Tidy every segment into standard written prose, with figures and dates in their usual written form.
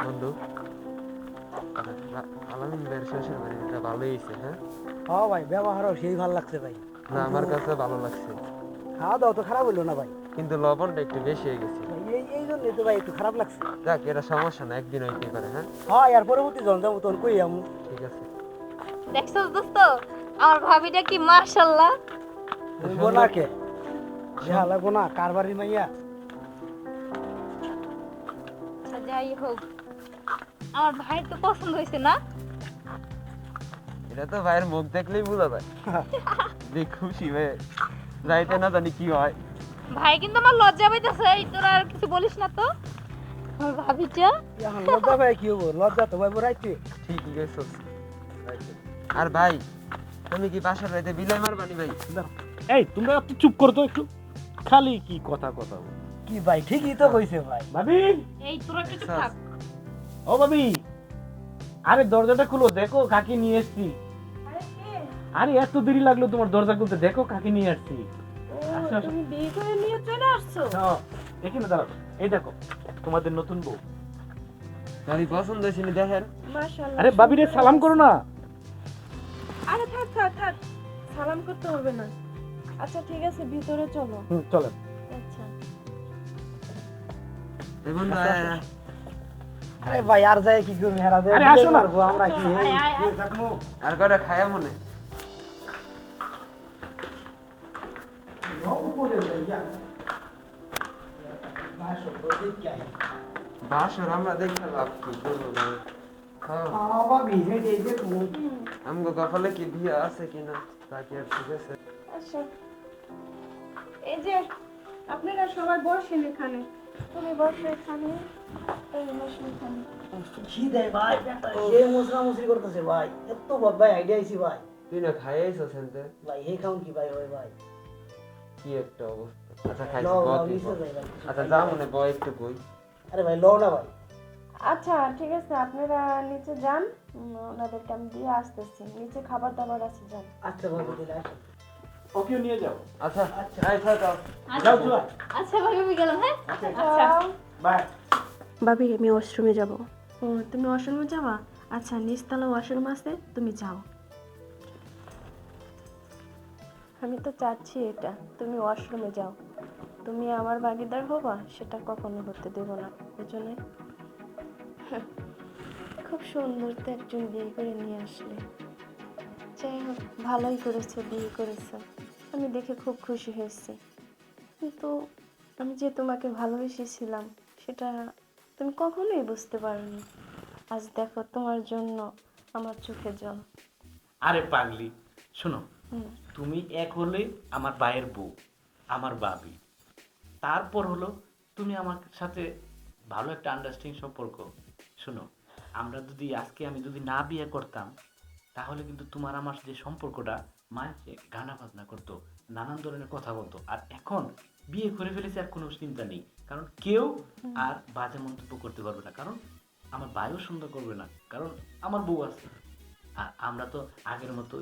বন্ধু, আলামিন ভাইয়ের শ্বশুর বাড়িটা ভালোই হয়েছে। হ্যাঁ, হ্যাঁ ভাই, ব্যবহারও সেই ভালো লাগছে ভাই। না আমার কাছে ভালো লাগছে, খাওয়া দাওয়া তো খারাপ হইলো না ভাই। কিন্তু লবণটা একটু বেশি হয়ে গেছে। ভাই, এই জন্যই তো ভাই একটু খারাপ লাগছে। যাক, এটা সমস্যা না, একদিন হইতেই পারে। হ্যাঁ, হ্যাঁ, আর পরবর্তী জন যাবো তখন কই আমু। ঠিক আছে। দেখছো দোস্ত, আমার ভাবিটা কি মাশাআল্লাহ। গোনা কে ঝালা গোনা কারবারি মাইয়া। আচ্ছা যাই হোক, আমার ভাই তো পছন্দ হয়েছে না? এটা তো ভাইয়ের মুখ দেখলেই বোঝা যায় যে খুশি হয়ে যাইতে না জানি কি হয়। ভাই কিন্তু আমার লজ্জা পাইতেছে, এই তোরা আর কিছু বলিস না তো। আমার ভাবিটা এখন লজ্জা ভাই কি হবো, লজ্জা তো ভাই বড়াইতে। ঠিকই গেছো। আর ভাই, তুমি কি বাসার রাইতে বিলাই মারবানি ভাই? এই তোমরা একটু চুপ করো তো, একটু খালি কি কথা কথা বলো। কি ভাই, ঠিকই তো কইছে ভাই। ভাবি, এই তোরা একটু চুপ থাক। ও ভাবি, আরে দরজাটা খুলো, দেখো কাকে নিয়ে এসছি। আরে এত দেরি লাগলো তোমার দরজা খুলতে, দেখো কাকে নিয়ে আসছি। আসো, আসো। তুমি বিয়ে করে নিয়ে চলে আসছো? হ্যাঁ, এখানে দাঁড়াও, এই দেখো তোমাদের নতুন বউ। ভাবি পছন্দ হয়েছে নি দেখেন। মাশাআল্লাহ। আরে ভাবিরে সালাম করো না। আরে থাক থাক থাক, সালাম করতে হবে না। আচ্ছা ঠিক আছে, ভিতরে চলো। চলেন। আচ্ছা এই বন্ধু, আচ্ছা, আয়, আয়। আরে ভাই, আর যায় কি করবো, হেরা যায় আরে আসো না। আমরা কি আয়, আয়, আয়। থাকবো। আর কয়টা খায়া মনে বাসর আমরা দেখে লাভ কি করবো ভাই? খাও। আমগো কপালে কি বিয়ে আছে কিনা তা কি আর ঠিক আছে? আচ্ছা, এই যে আপনারা সবাই বসেন এখানে। তুমি বসো এখানে, তুমি বসো এখানে। কি দেয় ভাই, সে মুসরা মুসরি করতেছে ভাই। এত ভাই আইডিয়া আইছি ভাই। তুই না খাইয়াইছ সেনতে, ভাই এই খাউন কি ভাই হয় ভাই। কি একটা অবস্থা। আচ্ছা খাইছি, লও, বল লও, তুই নিচে বল। যাই ভাই। আচ্ছা যা মনে বয় একটু কই। আরে ভাই লও না ভাই। আচ্ছা ঠিক আছে, আপনারা নিচে যান, ওনাদেরকে আমি দিয়ে আসতেছি। নিচে খাবার দাবার আছে, যান। আচ্ছা ভাই দিলে আসো। ওকেও নিয়ে যাও। আচ্ছা আয় খাও খাও। যাও চলো। আচ্ছা ভাই, আমি গেলাম। হ্যাঁ আচ্ছা বাই। ভাবি, আমি ওয়াশরুমে যাব। ও, তুমি ওয়াশরুমে যাবা? আচ্ছা, নিচতলা ওয়াশরুম আছে, তুমি যাও। আমি তো চাচ্ছি এটা, তুমি ওয়াশরুমে যাও। তুমি আমার ভাগিদার হবা, সেটা কখনো হতে দেব না, বুঝলে? খুব সুন্দর তো একজন বিয়ে করে নিয়ে আসলে। যাই হোক, ভালোই করেছো, বিয়ে করেছো। আমি দেখে খুব খুশি হয়েছি। কিন্তু আমি যে তোমাকে ভালোবেসেছিলাম, সেটা তুমি কখনোই বুঝতে পারোনি। আজ দেখো, তোমার জন্য আমার চোখে জল। আরে পাগলি, শোনো, হুম। তুমি এক হলে আমার ভাইয়ের বউ, আমার ভাবি। তারপর হলো তুমি আমার সাথে ভালো একটা আন্ডারস্ট্যান্ডিং সম্পর্ক। শোনো, আমরা যদি আজকে আমি যদি না বিয়ে করতাম, তাহলে কিন্তু তোমার আমার যে সম্পর্কটা মানছে গানা বাজনা করতো, নানান ধরনের কথা বলতো। আর এখন বিয়ে করে ফেলেছে, আর কোনো চিন্তা নেই, কারণ কেউ আর বাজে মন্তব্য করতে পারবে না, কারণ আমার ভাইও সুন্দর করবে না, কারণ আমার বউ আছে। আর আমরা তো আগের মতো,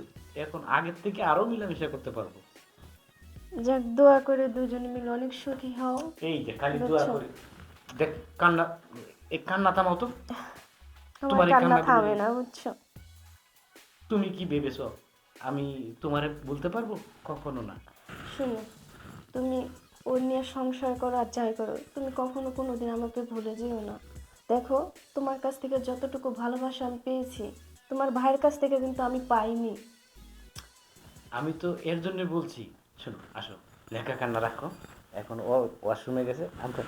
এখন আগের থেকে আরো মিলামিশা করতে পারবো। যাক, দোয়া করে দুজনে মিলে অনেক সুখী হও। এই যে খালি দোয়া বুঝছো? করি। দেখ কান্না, এই কান্না থামাও তো। আমার তোমার এই কান্না কান্নাগুলো থামে দেখে- না, বুঝছো? তুমি কি ভেবেছ আমি তোমারে বলতে পারবো? কখনো না। শুনো, তুমি ওর নিয়ে সংসার করো আর যাই করো, তুমি কখনো কোনোদিন আমাকে ভুলে যেও না। দেখো, তোমার কাছ থেকে যতটুকু ভালোবাসা আমি পেয়েছি, তোমার ভাইয়ের কাছ থেকে কিন্তু আমি পাইনি। আমি তো এর জন্য বলছি। শোনো, আসো, লেখা কান্না রাখো। এখন ও ওয়াশরুমে গেছে, আমরা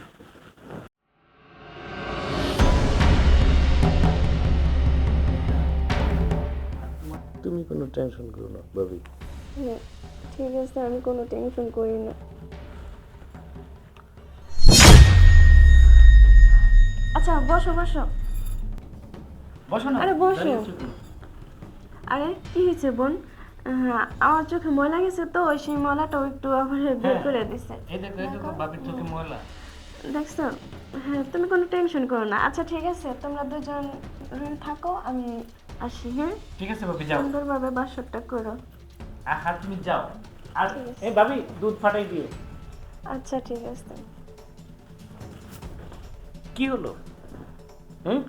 তুমি কোনো টেনশন করো না ভাবি। হ্যাঁ, ঠিক আছে, আমি কোনো টেনশন করি না। আচ্ছা, বসো বসো। বসো না। আরে বসো। দাঁড়িয়ে আছো কেন? আরে কি হয়েছে বোন? আমার চোখে ময়লা গেছে, তো ওই সেই ময়লাটাও একটু আবার বের হ্যাঁ। করে দিছে। এই দেখো, এই দেখো, বাপির চোখে ময়লা। দেখছো? হ্যাঁ, তুমি কোনো টেনশন করো না। আচ্ছা ঠিক আছে, তোমরা দুজন রুম থাকো, আমি আসি। হ্যাঁ, ঠিক আছে ভাবি, যাও। সুন্দরভাবে বাসরটা করো। আর তুমি যাও। আর ঠিক আছে। এই ভাবি, দুধ ফাটাই দিও। আচ্ছা ঠিক আছে। কি হলো? হুম?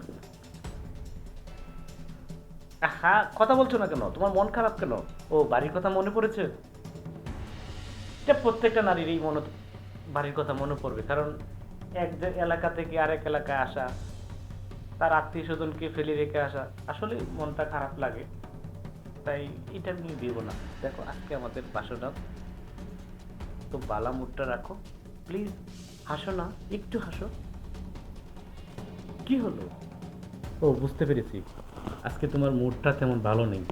হ্যাঁ, কথা বলছো না কেন? তোমার মন খারাপ কেন? ও, বাড়ির কথা মনে পড়েছে? এটা প্রত্যেকটা নারীরই বাড়ির কথা মনে পড়বে, কারণ এক এলাকা থেকে আরেক এলাকায় আসা, তার আত্মীয় স্বজনকে ফেলে রেখে আসা, আসলে মনটা খারাপ লাগে। তাই এটা নিয়ে দেব না। দেখো, আজকে আমাদের বাসরাত, তো বালা মুডটা রাখো প্লিজ। হাসো না, একটু হাসো। কি হলো? ও, বুঝতে পেরেছি, আজকে তোমার মুডটা তেমন ভালো নেই।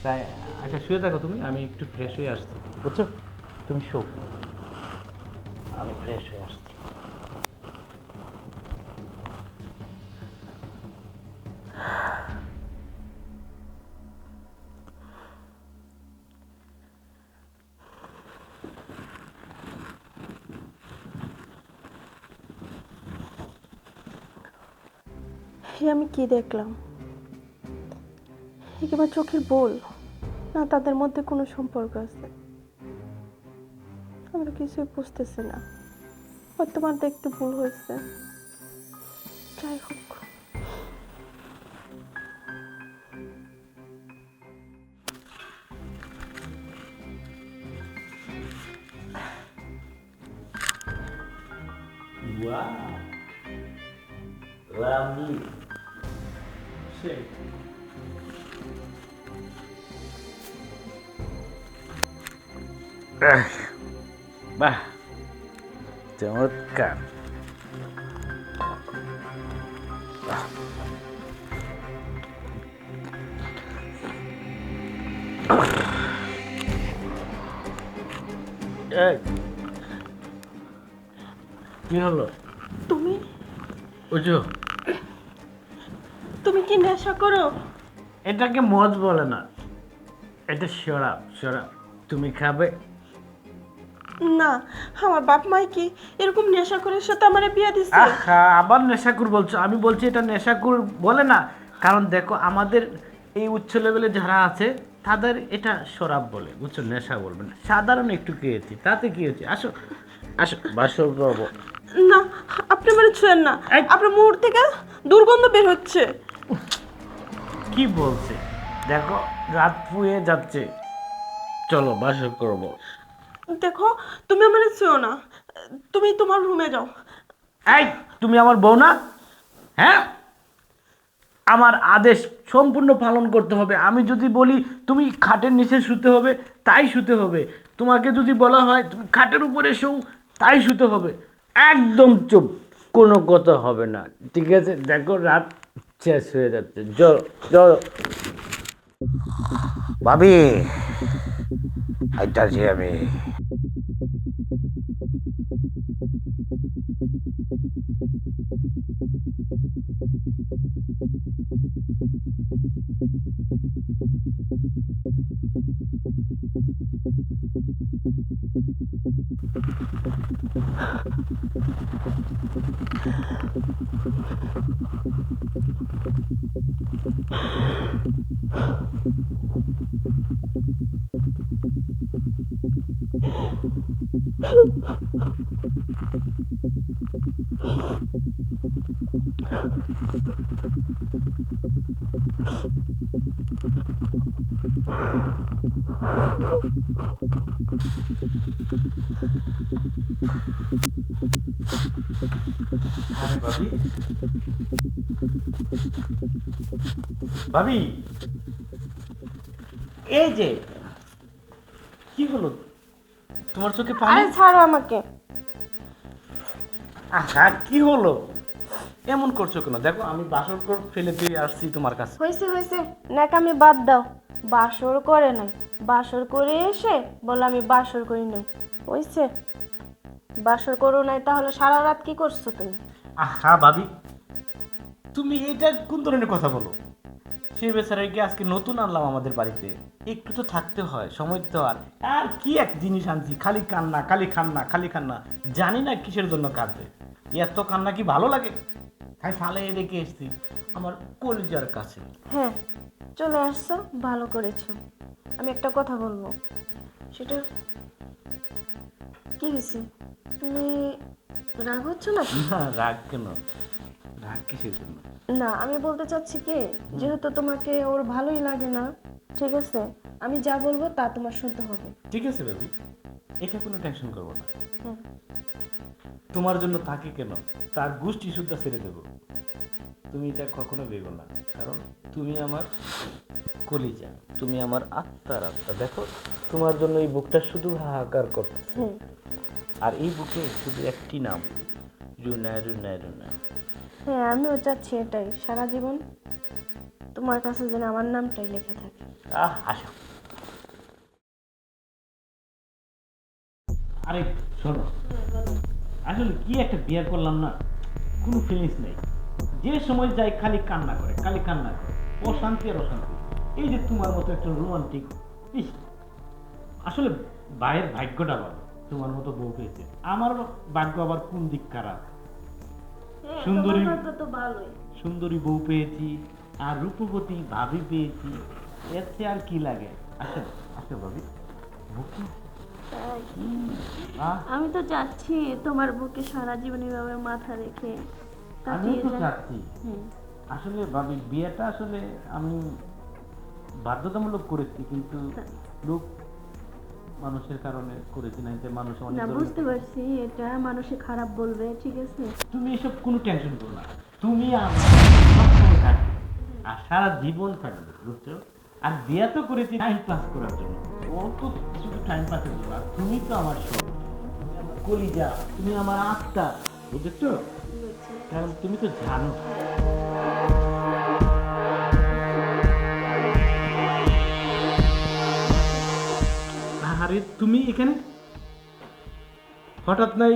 তাই আচ্ছা, শুয়ে থাকো তুমি, আমি একটু ফ্রেশ হয়ে আসছি, বুঝছো? তুমি শো, আমি ফ্রেশ হয়ে আসছি। আমি কি দেখলাম? এ কি আমার চোখের ভুল, না তাদের মধ্যে কোনো সম্পর্ক আছে? আমরা কিছুই বুঝতেছি না। হয়তো আমার দেখতে ভুল হয়েছে। যাই হোক, Wow, lovely. সেই বাহ, চমৎকার। এই, কি হলো? তুমি বুঝো, তুমি কি নেশা করো? এটাকে মদ বলে না, এটা শরাব। শরাব তুমি খাবে? না, আমার বাপ মাই কি এরকম নেশা করে সাথে আমার বিয়ে দিচ্ছে? আহা, আবার নেশাকুর বলছো? আমি বলছি এটা নেশাকুর বলে না, কারণ দেখো আমাদের এই উচ্চ লেভেলে যারা আছে তাদের এটা শরাব বলে, বুঝছো? নেশা বলবে না। সাধারণ একটু খেয়েছি, তাতে কি হয়েছে? আসো আসো, বাসর করবো। না, আপনি আমার ছুঁয়েন না, এই! আপনার মুখ থেকে দুর্গন্ধ বের হচ্ছে। কি বলছে? দেখো, রাত পুয়ে যাচ্ছে, চলো বাসর করবো। দেখো, তুমি আমার ছুঁয়ো না, তুমি তোমার রুমে যাও। এই, তুমি আমার বউ না? হ্যাঁ, আমার আদেশ সম্পূর্ণ পালন করতে হবে। আমি যদি বলি তুমি খাটের নিচে শুতে হবে, তাই শুতে হবে। তোমাকে যদি বলা হয় তুমি খাটের উপরে শোও, তাই শুতে হবে। একদম চুপ, কোনো কথা হবে না, ঠিক আছে? দেখো, রাত শেষ হয়ে যাচ্ছে, চলো চলো। ভাবি, আইতাছি আমি। ভাবি, এই যে কি হলো তোমার চোখে পানি? আরে ছাড়ো আমাকে। আহা, কি হলো? এমন করছো কেন? দেখো, আমি বাসর করে ফেলে দিয়ে আসছি তোমার কাছে। হয়েছে হয়েছে, ন্যাকামি বাদ দাও। বাসর করে নাই, বাসর করে এসে বলে আমি বাসর করি নাই। হয়েছে, বাসর করো নাই তাহলে সারা রাত কি করছো তুমি? আহা ভাবি, তুমি এটা কোন ধরনের কথা বলো? সেই বেচারাকে আজকে নতুন আনলাম আমাদের বাড়িতে, একটু তো থাকতে হয়, সময় দিতে হয়। আর কি এক জিনিস আনছি, খালি কান্না, খালি কান্না, খালি কান্না, জানি না কিসের জন্য কাঁদবে। এত কান্না কি ভালো লাগে? তাই ফালে রেখে এসছি আমার কলিজার কাছে। হ্যাঁ, চলে আসছো, ভালো করেছো। আমি একটা কথা বলবো, সেটা কি হয়েছে? তুমি রাগ হচ্ছ না? না, রাগ কেন? রাগ কিসের জন্য? না, আমি বলতে চাচ্ছি কি, যেহেতু তোমাকে ওর ভালোই লাগে না, ঠিক আছে, আমি যা বলবো তা তোমার শুনতে হবে। ঠিক আছে বেবি, এটা কোনো টেনশন করবো না। হুম। তোমার জন্য তাকে কেন, তার গোষ্ঠী শুদ্ধ ছেড়ে দেবো। তুমি এটা কখনো ভেবো না, কারণ তুমি আমার কলিজা, তুমি আমার আত্মার আত্মা। দেখো, তোমার জন্য এই বুকটা শুধু হাহাকার করতেছে। হুম। আর এই বুকে শুধু একটি নাম, রুনা রুনা রুনা। হ্যাঁ, আমিও চাচ্ছি এটাই, সারা জীবন তোমার কাছে যেন আমার নামটাই লেখা থাকে। আসো। আরে শোনো, আসলে কি একটা বিয়ে করলাম না, কোনো ফিলিংস নেই। যে সময় যাই খালি কান্না করে, খালি কান্না করে, অশান্তি আর অশান্তি। এই যে তোমার মতো একটা রোমান্টিক, আসলে ভাইয়ের ভাগ্যটা ভালো, তোমার মতো বউ পেয়েছে। আমার ভাগ্য আবার কোন দিক খারাপ। সুন্দরী তো ভালোই। সুন্দরী বউ পেয়েছি, আর রূপবতী ভাবি পেয়েছি, এর চেয়ে আর কি লাগে? আসো আসো ভাবি, বুকে আমি তো চাচ্ছি তোমার বুকে সারা জীবন এভাবে মাথা রেখে আমিও কাটিয়ে তো যাই। চাচ্ছি। আসলে ভাবি, বিয়েটা আসলে আমি বাধ্যতামূলক করেছি, কিন্তু লোক মানুষের কারণে করেছি, না যে মানুষ অনেক না, ধরনের- বুঝতে পারছি এটা মানুষে খারাপ বলবে, ঠিক আছে। তুমি এসব কোনো টেনশন করো না, তুমি আমার সবসময় থাকবে আর সারা জীবন থাকবে, বুঝছো? আর বিয়ে তো করেছি টাইম পাস করার জন্য, ও তো শুধু টাইম পাসের জন্য। আর তুমি তো আমার সব, তুমি আমার কলিজা, তুমি আমার আত্মা, বুঝেছো? কারণ তুমি তো জানো। আরে তুমি এখানে হঠাৎ নাই,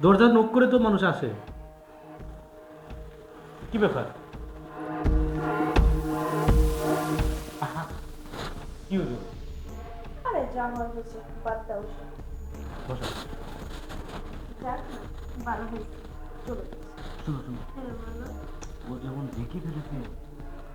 দরজা নক করে তো মানুষ আসে, কি ব্যাপার? আহা, কি হলো? আরে যা হওয়ার হয়েছে, বাদ দাও। বসো। যাক, ভালো হয়েছে, চলো। শুনো শুনো, হ্যাঁ, ভালো। ও যেমন দেখে ফেলেছে,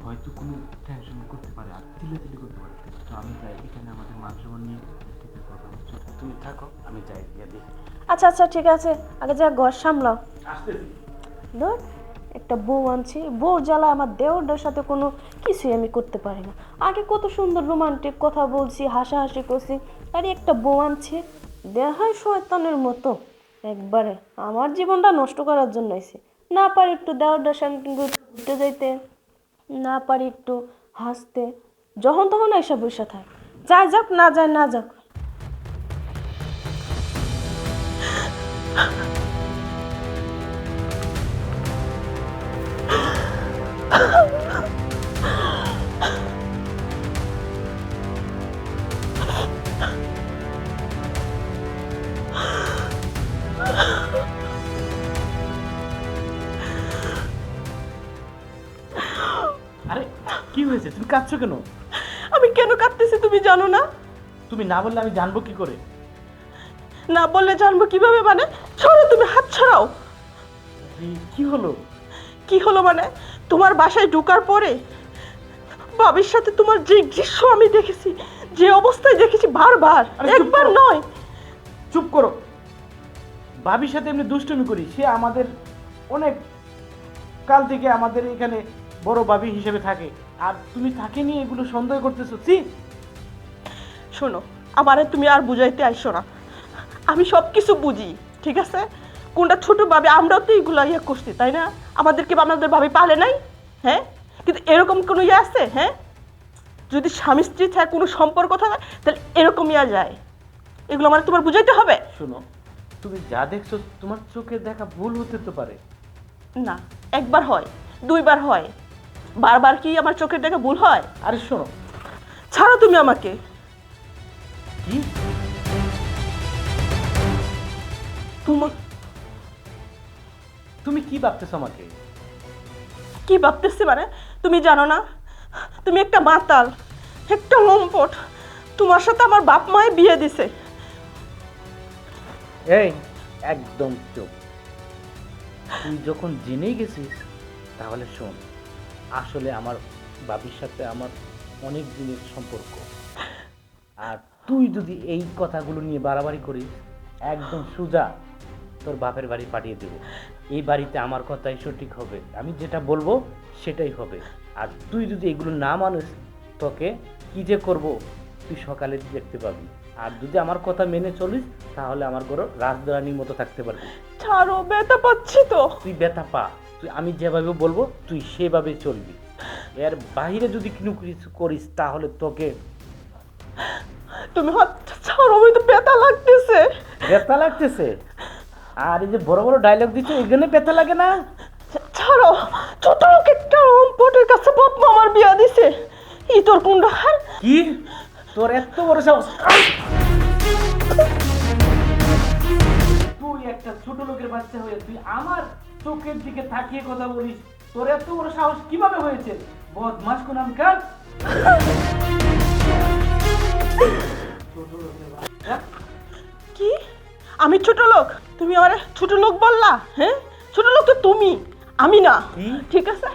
হয়তো কোনো টেনশন করতে পারে আর চিল্লাচিল্লি করতে পারে। তো আমি চাই এখানে আমাদের মান সম্মান নিয়ে ঠিক কথা হচ্ছে। তুমি থাকো, আমি যাই গিয়ে দেখি। আচ্ছা আচ্ছা, ঠিক আছে, আগে যা ঘর সামলাও। আসতেছি। ধর, একটা বউ আনছি, বউ জ্বালা আমার দেওরটার সাথে কোনো কিছুই আমি করতে পারি না। আগে কত সুন্দর রোমান্টিক কথা বলছি, হাসাহাসি করছি, আর একটা বউ আনছে, দেখায় শয়তানের মতো, একবারে আমার জীবনটা নষ্ট করার জন্য এসে। না পারি একটু দেওরটার সঙ্গে ঘুরতে যাইতে, না পারি একটু হাসতে, যখন তখন এসব বসে থাকে, যা যাক না যায় না যাক। আরে কি হয়েছে, তুমি কাঁদছো কেন? আমি কেন কাঁদতেছি তুমি জানো না? তুমি না বললে আমি জানবো কি করে? না বললে জানবো কিভাবে? মানে ছাড়ো, তুমি হাত ছাড়াও। কি হলো? কি হলো মানে? তোমার বাসায় ঢোকার পরে ভাবির সাথে তোমার যে দৃশ্য আমি দেখেছি, যে অবস্থায় দেখেছি বারবার, আরে চুপ একবার করো। নয়। চুপ করো। ভাবির সাথে এমনি দুষ্টুমি করি, সে আমাদের অনেক কাল থেকে আমাদের এখানে বড় ভাবি হিসেবে থাকে, আর তুমি তাকে নিয়ে এগুলো সন্দেহ করতেছো? শোনো, আমারে তুমি আর বুঝাইতে আইসো না, আমি সব কিছু বুঝি, ঠিক আছে? কোনটা ছোট ভাবে, আমরাও তো এইগুলো ইয়ে করছি, তাই না? আমাদেরকে আমাদের ভাবে পালে নাই, হ্যাঁ? কিন্তু এরকম কোনো ইয়ে আছে? হ্যাঁ, যদি স্বামী স্ত্রী থাকে, কোনো সম্পর্ক থাকে, তাহলে এরকম ইয়া যায়। এগুলো আমার তোমার বুঝাইতে হবে। শোনো, তুমি যা দেখছো তোমার চোখে দেখা ভুল হতে তো পারে। না, একবার হয়, দুইবার হয়, বারবার কি আমার চোখের দেখা ভুল হয়? আরে শোনো। ছাড়ো তুমি আমাকে। কি তোমার তুমি কি ভাবতেছো আমাকে? কি ভাবতেছি মানে তুমি জানো না, তুমি একটা মাতাল, একটা লম্পট। তোমার সাথে আমার বাপ মায়ে বিয়ে দিছে। এই একদম চুপ। তুই যখন জেনেই গেছিস তাহলে শোন, আসলে আমার বাবির সাথে আমার অনেক দিনের সম্পর্ক। আর তুই যদি এই কথাগুলো নিয়ে বাড়াবাড়ি করিস, একদম সোজা তোর বাপের বাড়ি পাঠিয়ে দেব। এই বাড়িতে আমার কথাই সঠিক হবে, আমি যেটা বলবো সেটাই হবে। আর তুই যদি এগুলো না মানিস, তোকে কি যে করব তুই সকালে দেখতে পাবি। আর যদি আমার কথা মেনে চলিস তাহলে আমার ঘরে রাজধানীর মতো থাকতে পারবি। ছাড়ো, ব্যথা পাচ্ছি তো। তুই ব্যথা পা, তুই আমি যেভাবে বলবো তুই সেভাবে চলবি। এর বাইরে যদি কিছু করিস তাহলে তোকে। তুমি ছাড়ো, আমি তো ব্যথা লাগতেছে। ব্যথা লাগতেছে? আর এই যে বড় বড় ডায়লগ দিচ্ছে, এখানে ব্যথা লাগে না? ছাড়ো, ছোট লোক একটা লম্পটের কাছে বাপ মা আমার বিয়ে দিছে। ই তোর কুন্ডা কি? তোর এত বড় সাহস! তুই একটা ছোট লোকের বাচ্চা হয়ে তুই আমার চোখের দিকে তাকিয়ে কথা বলিস? তোর এত বড় সাহস কিভাবে হয়েছে? বদমাশ কোনানকার! ছোট লোকের বাচ্চা। কি? আমি ছোট লোক? তুমি আমার ছোট লোক বললা? হ্যাঁ, ছোট লোক তো তুমি, আমি না। ঠিক আছে,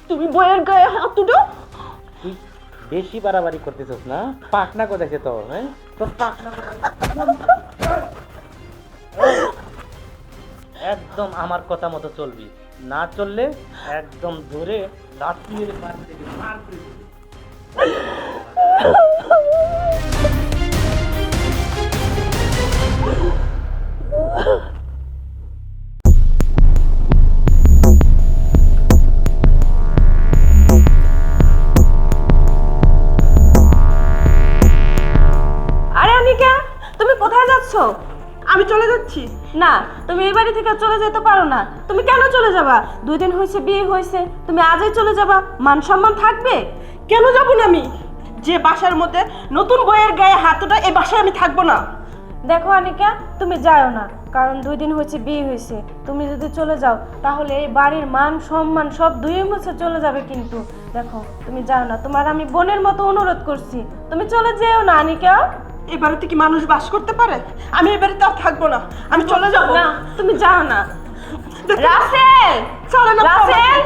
তুমি বইয়ের গায়ে হাত তুলো। তুই বেশি বাড়াবাড়ি করতেছিস না? পাকনা কোথায় তোর? হ্যাঁ, তোর পাকনা একদম আমার কথা মতো চলবি, না চললে একদম ধরে লাঠি মেরে পার থেকে মার করে দিবি। আরে অনিকা, তুমি কোথায় যাচ্ছ? আমি চলে যাচ্ছি। না, তুমি এই বাড়ি থেকে চলে যেতে পারো না। তুমি কেন চলে যাবা? 2 দিন হয়েছে বিয়ে হয়েছে, তুমি আজই চলে যাবা? মান সম্মান থাকবে? কেন যাবো না আমি? যে বাসার মধ্যে নতুন বইয়ের গায়ে হাতটা, এই বাসায় আমি থাকবো না। দেখো অনিকা, তুমি যাও না, কারণ 2 দিন হয়েছে বিয়ে হয়েছে। তুমি যদি চলে যাও তাহলে এই বাড়ির মান সম্মান সব ধুয়ে মুছে চলে যাবে। কিন্তু দেখো, তুমি যাও না, তোমার আমি বোনের মতো অনুরোধ করছি, তুমি চলে যেও না অনিকা। এই বাড়িতে কি মানুষ বাস করতে পারে? আমি এই বাড়িতে আর থাকবো না, আমি চলে যাবো। না, তুমি যাও না। রাসেল, চলে না। রাসেল,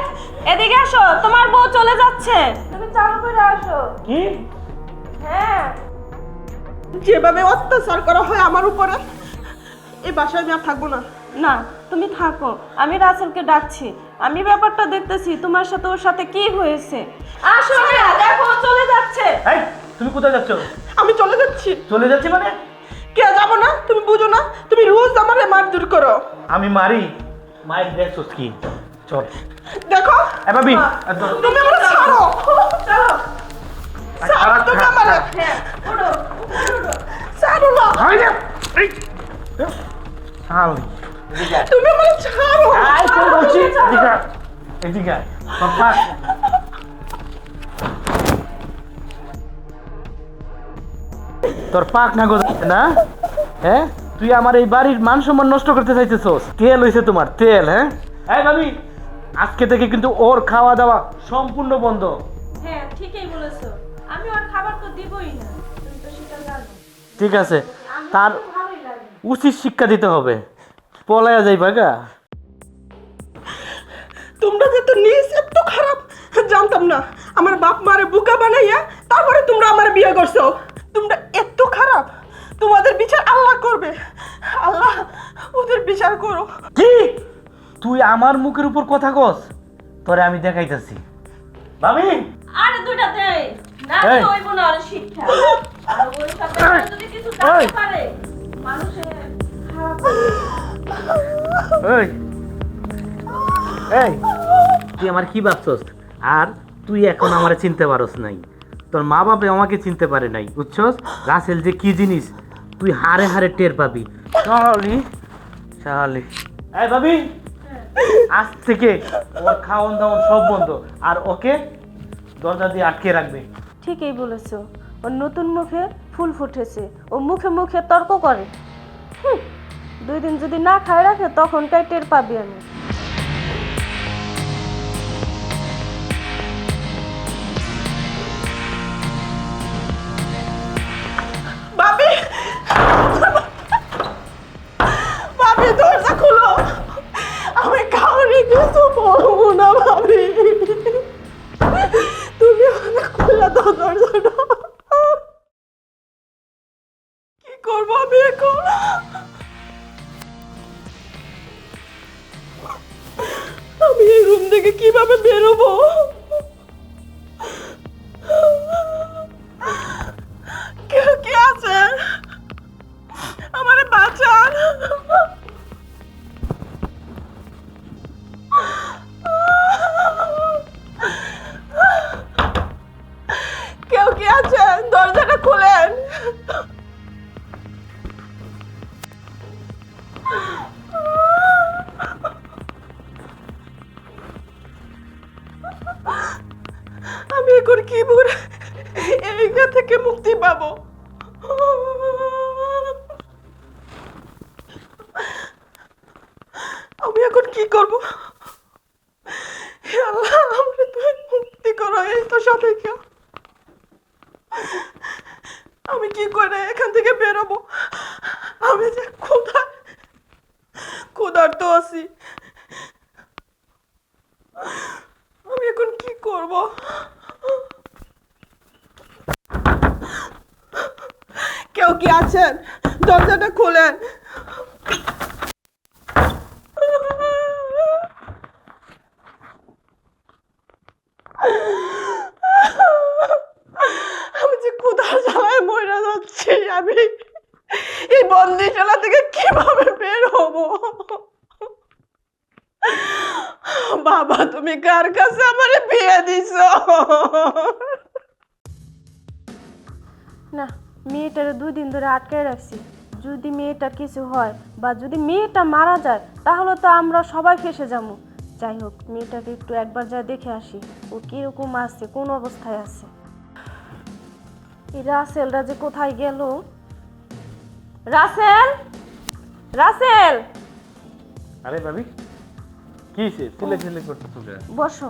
এদিকে আসো, তোমার বউ চলে যাচ্ছে। তুমি চালু করে আসো। কি? হ্যাঁ, যেভাবে অত্যাচার করা হয় আমার উপরে, এই বাসায় আমি আর থাকবো না। না তুমি থাকো, আমি রাসেলকে ডাকছি। আমি ব্যাপারটা দেখতেছি তোমার সাথে ওর সাথে কি হয়েছে। আসো না, দেখো ও চলে যাচ্ছে। এই, তুমি কোথায় যাচ্ছ? আমি চলে যাচ্ছি। চলে যাচ্ছি মানে? কে যাবো না? তুমি বুঝো না? তুমি রোজ আমার মারধর করো। আমি মারি? মায়ের দেখছস কি? চল। দেখো, এ ভাবি, তুমি আমার ছাড়ো। চলো। ছাড়ো তুমি আমার। হ্যাঁ, ওঠো, ওঠো। ছাড়ো না। তুমি আমার ছাড়ো। তোর পাক না গোছাচ্ছে না? হ্যাঁ, তুই আমার এই বাড়ির মান সম্মান নষ্ট করতে চাইতেছস। তেল হইছে তোমার, তেল। হ্যাঁ, এই ভাবি, আজকে থেকে কিন্তু ওর খাওয়া দাওয়া সম্পূর্ণ বন্ধ। হ্যাঁ, ঠিকই বলেছো। আমি ওর খাবার তো দিবই না, তুমি তো সেটা জানো। ঠিক আছে, তার আমার তো ভালোই লাগে। উচিত শিক্ষা দিতে হবে। পলায়া যাইবা গা? তোমরা যে তো নিজ এত খারাপ জানতাম না। আমার বাপ মারে বুকা বানাইয়া তারপরে তোমরা আমার বিয়ে করছো। তোমরা এত খারাপ, তোমাদের বিচার আল্লাহ করবে। আল্লাহ ওদের বিচার করো। কি? তুই আমার মুখের উপর কথা কস? তোরে আমি দেখাইতাছি। ভাবি, আরে দুইটা দেই না, এই। তো হইব না আর শিক্ষা। আর ওর সাথে আর যদি কিছু জানতে পারে মানুষের খারাপ এই এই, তুই আমার কি ভাবছস? আর তুই এখন আমারে চিনতে পারস নাই। তোর মা বাবা আমাকে চিনতে পারে নাই, বুঝছস? রাসেল যে কি জিনিস তুই হারে হারে টের পাবি। শালি শালি। এই ভাবি, আজ থেকে ওর খাওয়ান দাওয়ান সব বন্ধ। আর ওকে দরজা দিয়ে আটকে রাখবে। ঠিকই বলেছো, ওর নতুন মুখে ফুল ফুটেছে, ও মুখে মুখে তর্ক করে। 2 দিন যদি না খায় রাখে তখনটাই টের পাবি আমি। থেকে কিভাবে বেরোবো? কেউ কি আছে? আমারে বাঁচান। কেউ কি আছেন? দরজাটা খুলেন। আমি এখন কি করে এইখান থেকে মুক্তি পাবো? আমি এখন কি করবো? হে আল্লাহ, আমাকে তুমি মুক্তি করো এই তো সাথে কেউ। আমি কি করে এখান থেকে বেরোবো? আমি যে ক্ষুধার্ত আছি। আমি এখন কি করব? কেউ কি আছেন? দরজাটা খোলেন। আমি যে ক্ষুধার জ্বালায় মরে যাচ্ছি। আমি এই বন্দিশালা থেকে কিভাবে বের হবো? বাবা, তুমি কার কাছে আমারে বিয়ে দিছো? না, মেয়েটারে 2 দিন ধরে আটকায় রাখছি। যদি মেয়েটার কিছু হয় বা যদি মেয়েটা মারা যায় তাহলে তো আমরা সবাই ফেঁসে যাবো। যাই হোক, মেয়েটাকে একটু একবার যা দেখে আসি, ও কিরকম আছে, কোন অবস্থায় আছে। এই রাসেলরা যে কোথায় গেল? রাসেল, রাসেল, আরে ভাবি, কি হইছে? চিল্লাচিল্লি করতেছো কেন? বসো।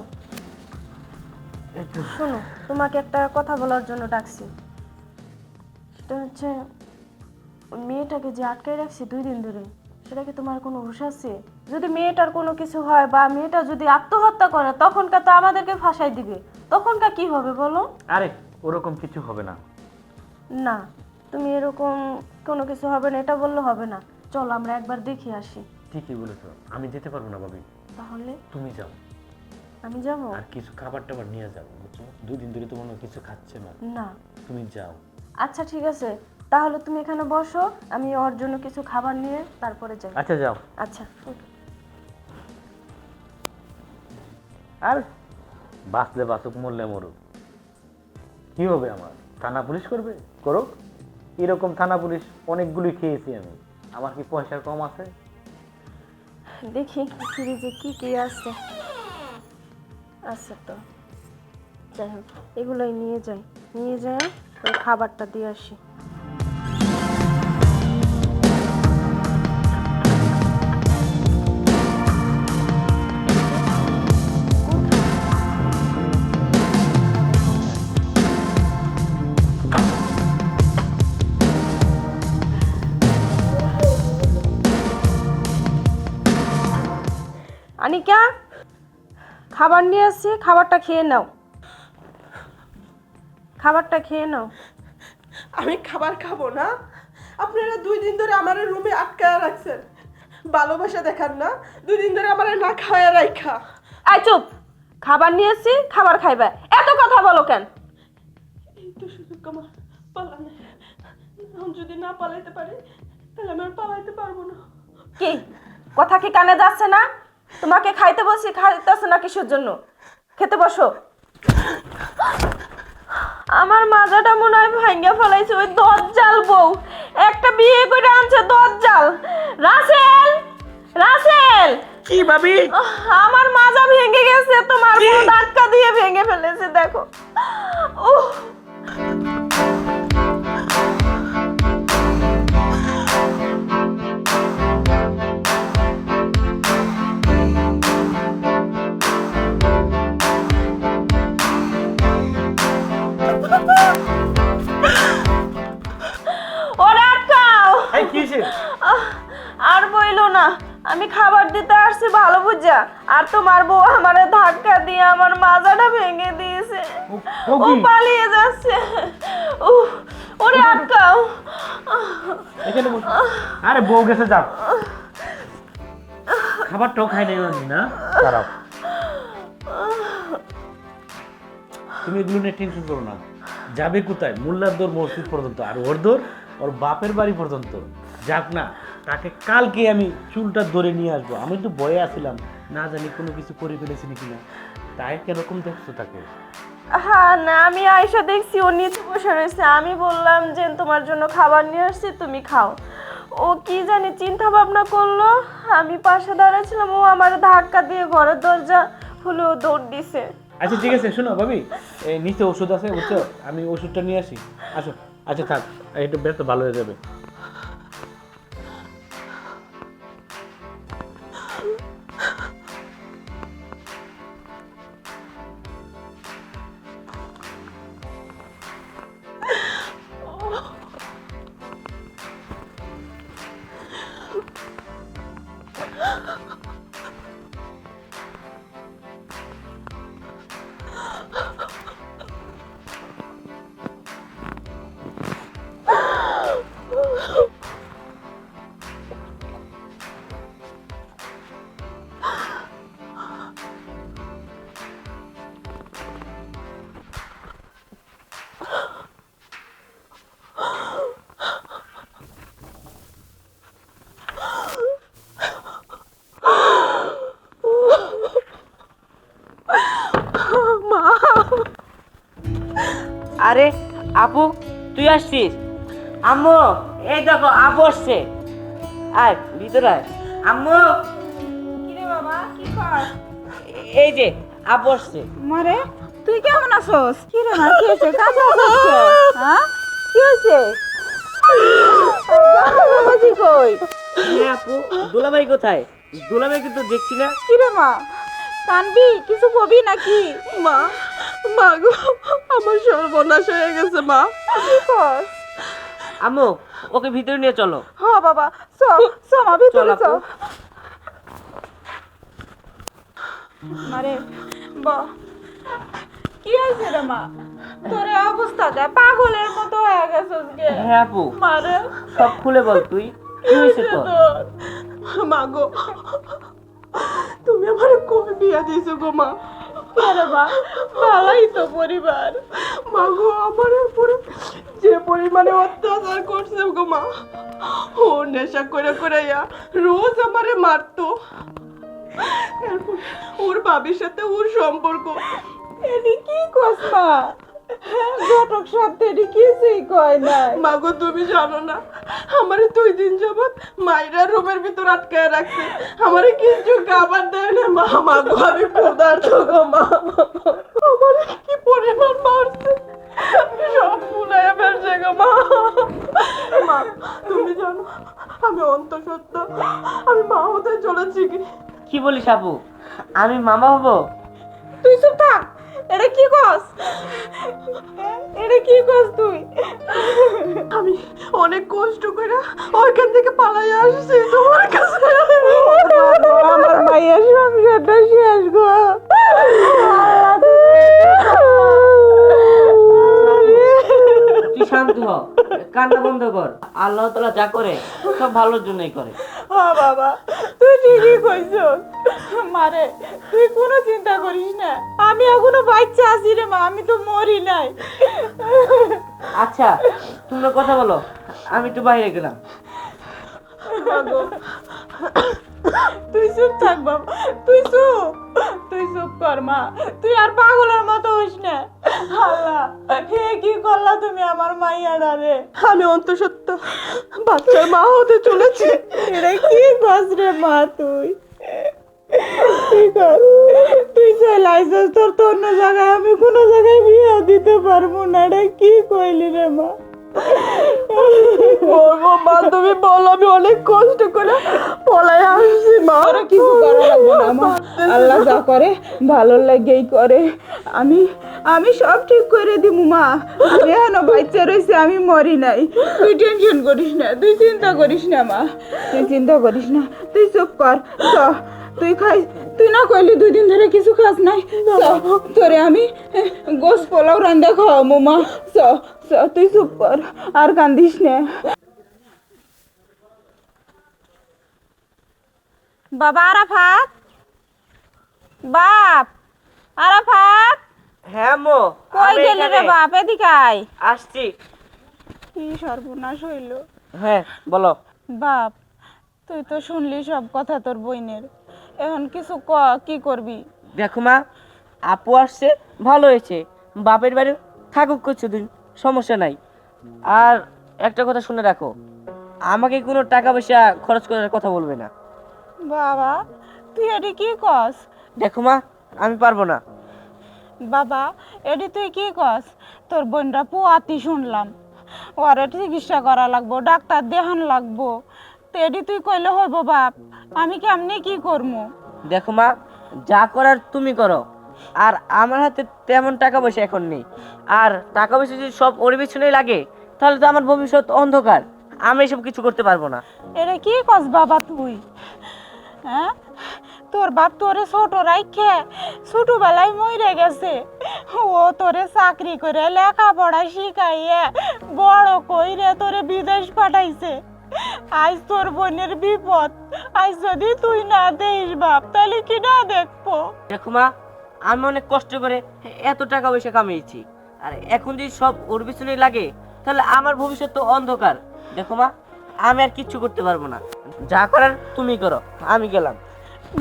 শোনো, তোমাকে একটা কথা বলার জন্য ডাকছি। সেটা হচ্ছে, ওই মেয়েটাকে যে আটকায় রাখছি 2 দিন ধরে, সেটা কি তোমার কোনো হুঁশ আছে? যদি মেয়েটার কোনো কিছু হয় বা মেয়েটা যদি আত্মহত্যা করে, তখনকার তো আমাদেরকে ফাঁসাই দিবে। তখনকার কি হবে বলো? আরে ওরকম কিছু হবে না। না, তুমি এরকম কোনো কিছু হবে না এটা বললে হবে না। চলো আমরা একবার দেখে আসি। ঠিকই বলেছো, আমি যেতে পারবো না ভাবি। তাহলে তুমি যাও, আমি যাব? আর কিছু খাবার টাবার নিয়ে যাও, বুঝছো? 2 দিন ধরে তোমার কিছু খাচ্ছে না। না। তুমি যাও। আচ্ছা ঠিক আছে, তাহলে তুমি এখানে বসো, আমি ওর জন্য কিছু খাবার নিয়ে তারপরে যাই। আচ্ছা যাও। আচ্ছা। আর বাঁচলে বাঁচুক, মরলে মরুক, কি হবে আমার? থানা পুলিশ করবে? করুক। এরকম থানা পুলিশ অনেকগুলি খেয়েছি আমি। আমার কি পয়সা কম আছে? দেখি ফ্রিজে কি কি আছে। আচ্ছা, তো যাই হোক, এগুলোই নিয়ে যাই, নিয়ে যাই ওই খাবারটা দিয়ে আসি। আনিকা, খাবার নিয়ে আসছি, খাবারটা খেয়ে নাও। খাবারটা খেয়ে নাও। আমি খাবার খাবো না? আপনারা 2 দিন ধরে আমার রুমে আটকায় রাখছেন। ভালোবাসা দেখান না? 2 দিন ধরে আমার না খাওয়া রাখা। আয় চুপ, খাবার নিয়ে আসছি, খাবার খাইবা। এত কথা বলো কেন? এই তো সুযোগ আমার পালানো। এখন যদি না পালাইতে পারি তাহলে আমি আর পালাইতে পারবো না। কি কথা কি কানে যাচ্ছে না? তোমাকে খাইতে বসি, খাইতেছে না কিসের জন্য? খেতে বসো। আমার মাজাটা মনে হয় ভাঙ্গা ফেলাইছে ওই দজ্জাল বউ। একটা বিয়ে করে আনছে দজ্জাল। রাসেল, রাসেল, কি ভাবি? আমার মাজা ভেঙে গেছে, তোমার বউ ধাক্কা দিয়ে ভেঙে ফেলেছে, দেখো। উহ, ওরা আটকাও। এই কি হইছে? আর বইলো না, আমি খাবার দিতে আসছি ভালো বুঝা, আর তোমার বউ আমারে ধাক্কা দিয়ে আমার মাজাটা ভেঙে দিয়েছে। ও ও কি? পালিয়ে যাচ্ছে। ওরে আটকাও। এখানে বসো। আরে বউ গেছে, যাও। খাবারটাও খাই নাই না? খারাপ। তুমি এগুলো নিয়ে টেনশন করো না। যাবে কোথায়? মোল্লার দৌড় মসজিদ পর্যন্ত, আর ওর দৌড় ওর বাপের বাড়ি পর্যন্ত। যাক না, তাকে কালকে আমি চুলটা ধরে নিয়ে আসবো। আমি তো ভয়ে আসছিলাম, না জানি কোনো কিছু করে ফেলেছি নাকি না। তাই কিরকম দেখছো তাকে? হ্যাঁ না, আমি আয়সা দেখছি ও নিচে বসে রয়েছে, আমি বললাম যে তোমার জন্য খাবার নিয়ে আসছি তুমি খাও। ও কি জানি চিন্তা ভাবনা করলো, আমি পাশে দাঁড়াচ্ছিলাম, ও আমার ধাক্কা দিয়ে ঘরের দরজা খুলে ও দৌড় দিছে। আচ্ছা ঠিক আছে, শোনো ভাবি, এই নিচে ওষুধ আছে বুঝছো, আমি ওষুধটা নিয়ে আসি। আসো। আচ্ছা থাক, একটু বেশ তো ভালো হয়ে যাবে। আরে আপু, তুই আসছিস? আম্মু, এই দেখো আপু আসছে। আয় ভিতরে আয়। আম্মু, কিরে বাবা, কি কর? এই যে আপু আসছে। মারে, তুই কেমন আছোস? কি রে মা, কি হয়েছে? কাছে আসছে? হ্যাঁ, কি হয়েছে? বাবাজি কই? হ্যাঁ আপু, দুলাভাই কোথায়? দুলাভাইকে তো দেখছি না। কি রে মা, কানবি? কিছু কবি নাকি? মা, মা গো, আমার সর্বনাশ হয়ে গেছে মা। কি কর? আম্মু, ওকে ভিতরে নিয়ে চলো। হ বাবা, মা ভিতরে চল আপু। চল। মারে, কি হয়েছে রে মা? তোর এই অবস্থাটা পাগলের মতো হয়ে গেছিস গে। হ্যাঁ আপু, মারে, সব খুলে বল তুই, কি হয়েছে তোর? মা গো, তুমি আমারে কই বিয়া দিছো গো মা? আরে মা, ভালাই তো পরিবার। মা গো, আমার উপরে যে পরিমাণে অত্যাচার করছে গো মা, ও নেশা করে করে রোজ আমারে মারতো। এরপর ওর বাবির সাথে ওর সম্পর্ক। এনি কি কস মা? ঘটক সত্যি এনি কিছুই কয় নাই। মা গো, তুমি জানো না, আমারে 2 দিন যাবত মাইরা রুমের ভিতর আটকায় রাখছে, আমারে কিছু খাবার দেয় না মা। মা গো, আমি ক্ষুধার্ত গো মা, আমারে কি পরিমাণ মারছে, সব ফুলাইয়া ফেলছে গো মা। মা, তুমি জানো আমি অন্তঃসত্ত্বা, আমি মা হতে চলেছি কি? কি বলিস আপু, আমি মামা হবো? তুই চুপ থাক। এটা কি কস? এটা কি কস তুই? আমি অনেক কষ্ট করে ওইখান থেকে পালাই আসছি তোমার কাছে। আমার মায়ের সংসারটা শেষ গো। তুই শান্ত হ, কান্না বন্ধ কর। আল্লাহ তাআলা যা করে সব ভালোর জন্যই করে। বাবা, তুই ঠিকই কইছস। মারে, তুই কোনো চিন্তা করিস না, আমি এখনো বাচ্চা আছি রে মা, আমি তো মরি নাই। আচ্ছা, তোমরা কথা বলো, আমি একটু বাইরে গেলাম। তুই চুপ থাক বাবা, তুই চুপ কর মা, তুই আর পাগলের মতো হইস না। আল্লাহ, হে কি করলা তুমি আমার মাইয়াডা রে? আমি অন্তঃসত্ত্বা বাচ্চার মা হতে চলেছি। এটা কি কস রে মা তুই? তুই চলে আইসস, তোর তো অন্য জায়গায় আমি কোনো জায়গায় বিয়ে দিতে পারবো না। এটা কি কইলি রে মা? বলবো মা, তুমি বলো, আমি অনেক কষ্ট করে পলাই আসছি মা। তোরা কিছু করা লাগবে না মা, আল্লাহ যা করে ভালো লাগেই করে। আমি আমি সব ঠিক করে দিব মা। আমি এখনো বাচ্চা রয়েছে, আমি মরি নাই। তুই টেনশন করিস না, তুই চিন্তা করিস না মা, তুই চিন্তা করিস না। তুই চুপ কর, তুই খাই। তুই না কইলি 2 দিন ধরে কিছু খাস নাই। তোরে আমি গোস পোলাও রান্দা খাওয়াবো মা। তুই চুপ কর, আর কান্দিস না। বাবা আরাফাত, বাপ আরাফাত, হ্যাঁ আম্মু কই আমি গেলে রে এখানে। বাপ এদিকে আয়। আসছি। কি সর্বনাশ হইল। হ্যাঁ বলো। বাপ তুই তো শুনলি সব কথা তোর বইনের, এখন কিছু কি করবি? দেখো মা, আপু আসছে ভালো হয়েছে, বাপের বাড়ি থাকুক কিছুদিন, সমস্যা নাই। আর একটা কথা শুনে রাখো, আমাকে কোনো টাকা পয়সা খরচ করার কথা বলবে না। বাবা তুই এটি কি কস? দেখো মা, আমি পারবো না। বাবা এটি তুই কি কস? তোর বোনরা পুয়াতি শুনলাম, ওরে চিকিৎসা করা লাগবো, ডাক্তার দেখান লাগবো, তো এটি তুই কইলে হইব বাপ? আমি কেমনি কি করবো? দেখো মা, যা করার তুমি করো, আর আমার হাতে তেমন টাকা পয়সা এখন নেই। আর টাকা পয়সা যদি সব ওর পিছনেই লাগে, তাহলে তো আমার ভবিষ্যৎ অন্ধকার, আমি এসব কিছু করতে পারবো না। এটা কি কস বাবা তুই? হ্যাঁ, তোর বাপ তোরে ছোট রাইখে ছোটবেলায় মরে গেছে, ও তোরে চাকরি করে লেখাপড়া শিখাইয়ে বড় কইরে তোরে বিদেশ পাঠাইছে। আজ তোর বোনের বিপদ, আজ যদি তুই না দেস বাপ, তাহলে কি না দেখবো? দেখো মা, আমি অনেক কষ্ট করে এত টাকা পয়সা কামিয়েছি, আর এখন যদি সব ওর পিছনেই লাগে, তাহলে আমার ভবিষ্যৎ তো অন্ধকার। দেখো মা, আমি আর কিচ্ছু করতে পারবো না, যা করার তুমি করো, আমি গেলাম।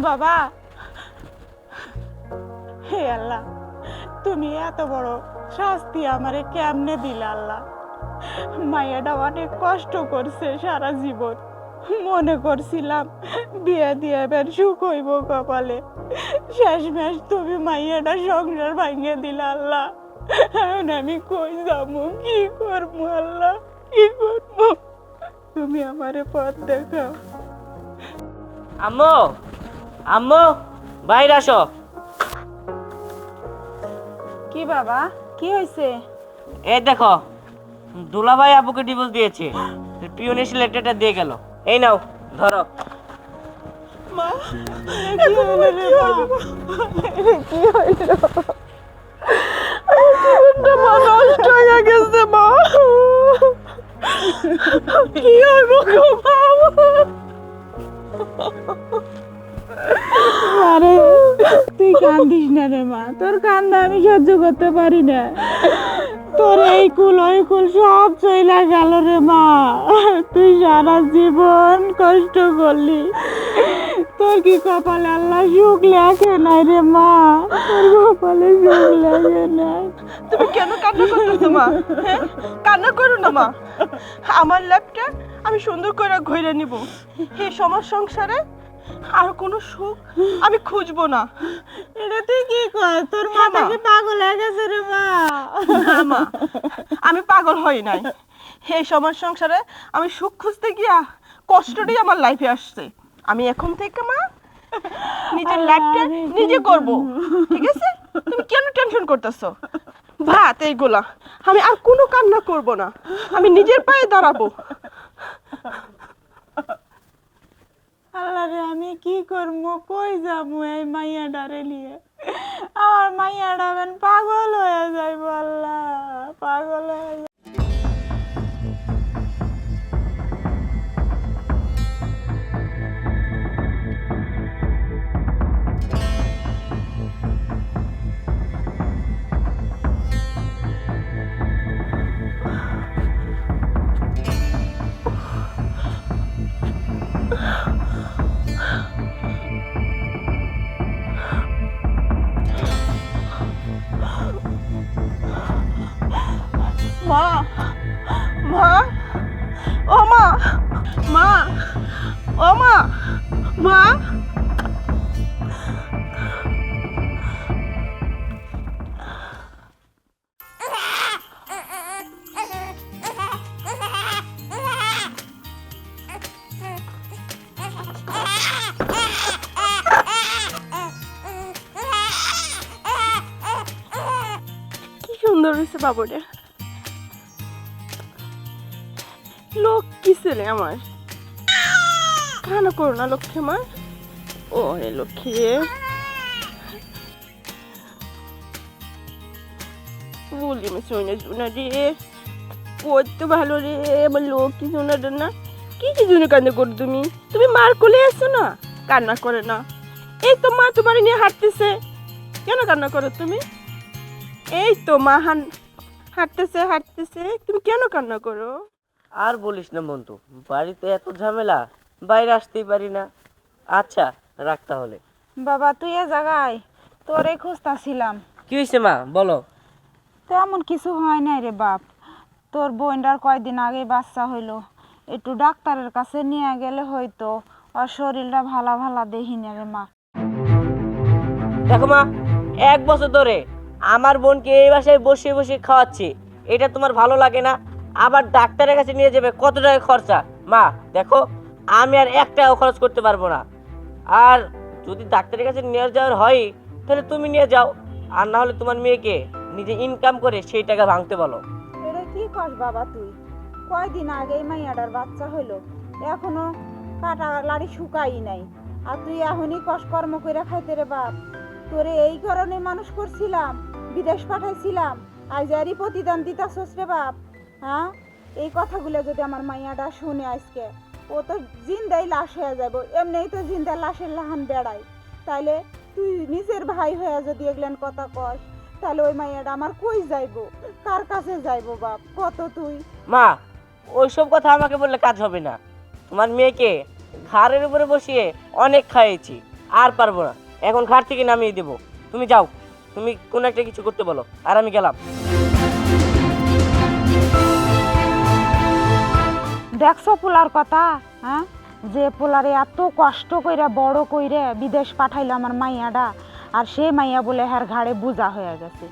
বাবা, হে আল্লাহ, তুমি এত বড় শাস্তি আমারে কেমনে দিলে আল্লাহ? মায়েরা অনেক কষ্ট করছে সারা জীবন, মনে করছিলাম বিয়ে দিয়ে এবার সুখ হইব কপালে, শেষমেশ তুমি মাইয়াটা সংসার ভাঙিয়ে দিলে আল্লাহ। এখন আমি কই যাবো, কি করবো আল্লাহ, কি করবো? তুমি আমারে পথ দেখাও। আম্মু, আম্মু, বাইরে আসো। কি বাবা, কি হয়েছে? এই দেখো, দুলাভাই আপুকে ডিভোর্স দিয়েছে, পিওন এসে লেটারটা দিয়ে গেল। এই নাও, ধরো। মা, কি হলো রে মা? কি হইল? জীবনটা মা নষ্ট হয়ে গেছে মা। কি হইব গো মা? আরে তুই কান্দিস না রে মা, তোর কান্না আমি সহ্য করতে পারি না। তোর এই কুল ওই কুল সব চইলা গেল রে মা, তুই সারা জীবন কষ্ট করলি, তোর কি কপালে আল্লাহ সুখ লেখে নাই রে মা, তোর কপালে সুখ লেখে নাই। তুমি কেন কান্না করতেছো মা? হ্যাঁ, কান্না করো না মা, আমার ল্যাপটা আমি সুন্দর করে ঘইরে নিব। এই সমাজ সংসারে আর কোনো সুখ আমি খুঁজবো না। এটা তুই কি কর? তোর মাথা কি পাগল হয়ে গেছে রে মা? না মা, আমি পাগল হই নাই। এই সমাজ সংসারে আমি সুখ খুঁজতে গিয়া কষ্টটাই আমার লাইফে আসছে। আমি এখন থেকে মা নিজের লাইফটা নিজে করব, ঠিক আছে? তুমি কেন টেনশন করতেছো? ভাত এইগুলা আমি আর কোনো কান্না করব না, আমি নিজের পায়ে দাঁড়াবো। আল্লাহ রে, আমি কি করবো, কই যাবো এই মাইয়া ডারে নিয়ে? আমার মাইয়া ডাবেন পাগল হয়ে যাইব আল্লাহ, পাগল হয়ে যাইব। মা, মা, ও মা, মা, ও মা, মা। কি সুন্দর হয়েছে বাবুরে, লক্ষ্মী ছেলে আমার। কান্না করো না লক্ষ্মী আমার, ও রে লক্ষ্মী রে, বলি আমি সোনা সোনা রে, পড়তে ভালো রে আমার লক্ষ্মী সোনাটা না। কি কি জন্য কান্না করো তুমি? তুমি মার কোলে আসছো না, কান্না করে না। এই তো মা তোমার নিয়ে হাঁটতেছে, কেন কান্না করো তুমি? এই তো মা হাঁটতেছে হাঁটতেছে, তুমি কেন কান্না করো? আর বলিস না বন্ধু, বাড়িতে এত ঝামেলা, বাইরে আসতেই পারি না। আচ্ছা রাখ তাহলে। বাবা তুই এ জায়গায়, তোরে খুঁজতাছিলাম। কি হয়েছে মা, বলো। তেমন কিছু হয় নাই রে বাপ, তোর বোনটার কয়দিন আগে বাচ্চা হইলো, একটু ডাক্তারের কাছে নিয়ে গেলে হয়তো ওর শরীরটা ভালা ভালা দেখি না রে মা। দেখো মা, 1 বছর ধরে আমার বোনকে এই বাসায় বসিয়ে বসিয়ে খাওয়াচ্ছি, এটা তোমার ভালো লাগে না? আবার ডাক্তারের কাছে নিয়ে যাবে, কত টাকা খরচা। মা দেখো, আমি আর 1 টাকাও খরচ করতে পারবো না। আর যদি ডাক্তারের কাছে নিয়ে যাওয়ার হয় তাহলে তুমি নিয়ে যাও, আর না হলে তোমার মেয়েকে নিজে ইনকাম করে সেই টাকা ভাঙতে বলো। এটা কি কস বাবা তুই? কয়দিন আগে মাইয়াটার বাচ্চা হইলো, এখনো কাটা লাড়ি শুকাই নাই, আর তুই এখনই কষ কর্ম করে খাইতে রে বাপ? তোরে এই কারণে মানুষ করছিলাম, বিদেশ পাঠাইছিলাম, আজ এরই প্রতিদান দিতাছস রে বাপ? হ্যাঁ, এই কথাগুলো যদি আমার মাইয়াটা শুনে আজকে, ও তো জিন্দাই লাশ হয়ে যাব। এমনিই তো জিন্দা লাশের লাহান বেড়াই, তাইলে তুই নিজের ভাই হয়ে যদি এগুলেন কথা কস, তাহলে ওই মাইয়াটা আমার কই যাইবো, কার কাছে যাইবো বাপ? কত তুই। মা ওইসব কথা আমাকে বললে কাজ হবে না। তোমার মেয়েকে ঘাড়ের উপরে বসিয়ে অনেক খাইয়েছি, আর পারবো না, এখন ঘাট থেকে নামিয়ে দেবো। তুমি যাও, তুমি কোনো একটা কিছু করতে বলো, আর আমি গেলাম। দেখছো পোলার কথা? হ্যাঁ, যে পোলারে এত কষ্ট কইরা বড় কইরে বিদেশ পাঠাইলো আমার মাইয়াটা, আর সে মাইয়া বলে হ্যার ঘাড়ে বোঝা হয়ে গেছে।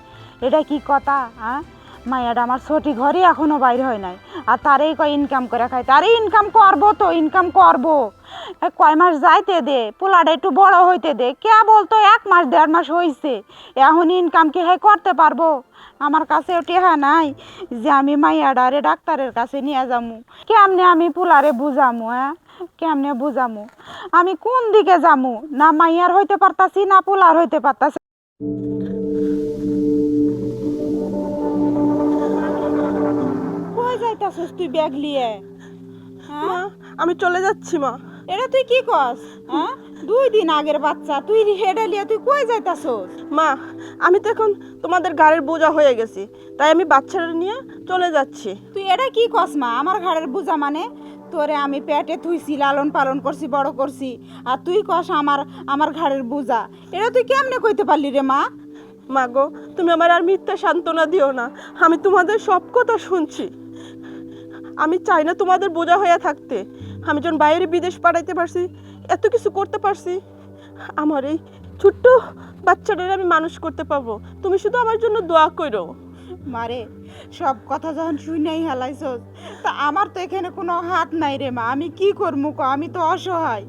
এটা কি কথা? হ্যাঁ, মাইয়াটা আমার ছোটি ঘরে এখনো বাইর হয় নাই, আর তারেই কয় ইনকাম করে খাই। তারে ইনকাম করবো তো, ইনকাম করবো, কয় মাস যাইতে দে, পোলাটা একটু বড় হইতে দে। কে বলতো 1 মাস 1.5 মাস হইছে, এখন ইনকাম কি হ্যাঁ করতে পারবো? আমার কাছে টেহা নাই যে আমি মাইয়াডারে ডাক্তারের কাছে নিয়ে যামু। কেমনে আমি পোলারে বুঝামু? হ্যাঁ, কেমনে বুঝামু? আমি কোন দিকে যামু? না মাইয়ার হইতে পারতাছি, না পোলার হইতে পারতাছি। কই যাইতাছিস তুই ব্যাগ লিয়ে? মা আমি চলে যাচ্ছি মা। এটা তুই কি কস? হ্যাঁ, 2 দিন আগের বাচ্চা, তুই হেডা লিয়ে তুই কই যাইতাছস? মা আমি তো এখন তোমাদের গাড়ির বোঝা হয়ে গেছি, তাই আমি বাচ্চাটা নিয়ে চলে যাচ্ছি। তুই এটা কি কস মা? আমার ঘরের বোঝা মানে? তোরে আমি পেটে থুইছি, লালন পালন করছি, বড় করছি, আর তুই কস আমার ঘরের বোঝা? এটা তুই কেমনে কইতে পারলি রে মা? মা গো, তুমি আমার আর মিথ্যা সান্ত্বনা দিও না, আমি তোমাদের সব কথা শুনছি। আমি চাই না তোমাদের বোঝা হয়ে থাকতে। আমি যখন বাইরে বিদেশ পাঠাইতে পারছি, এত কিছু করতে পারছি, আমার এই ছোট্ট বাচ্চাটার আমি মানুষ করতে পারবো। তুমি শুধু আমার জন্য দোয়া করো। মারে, সব কথা যখন শুনেই হেলাইছস, তা আমার তো এখানে কোনো হাত নাই রে মা। আমি কি করবো ক? আমি তো অসহায়।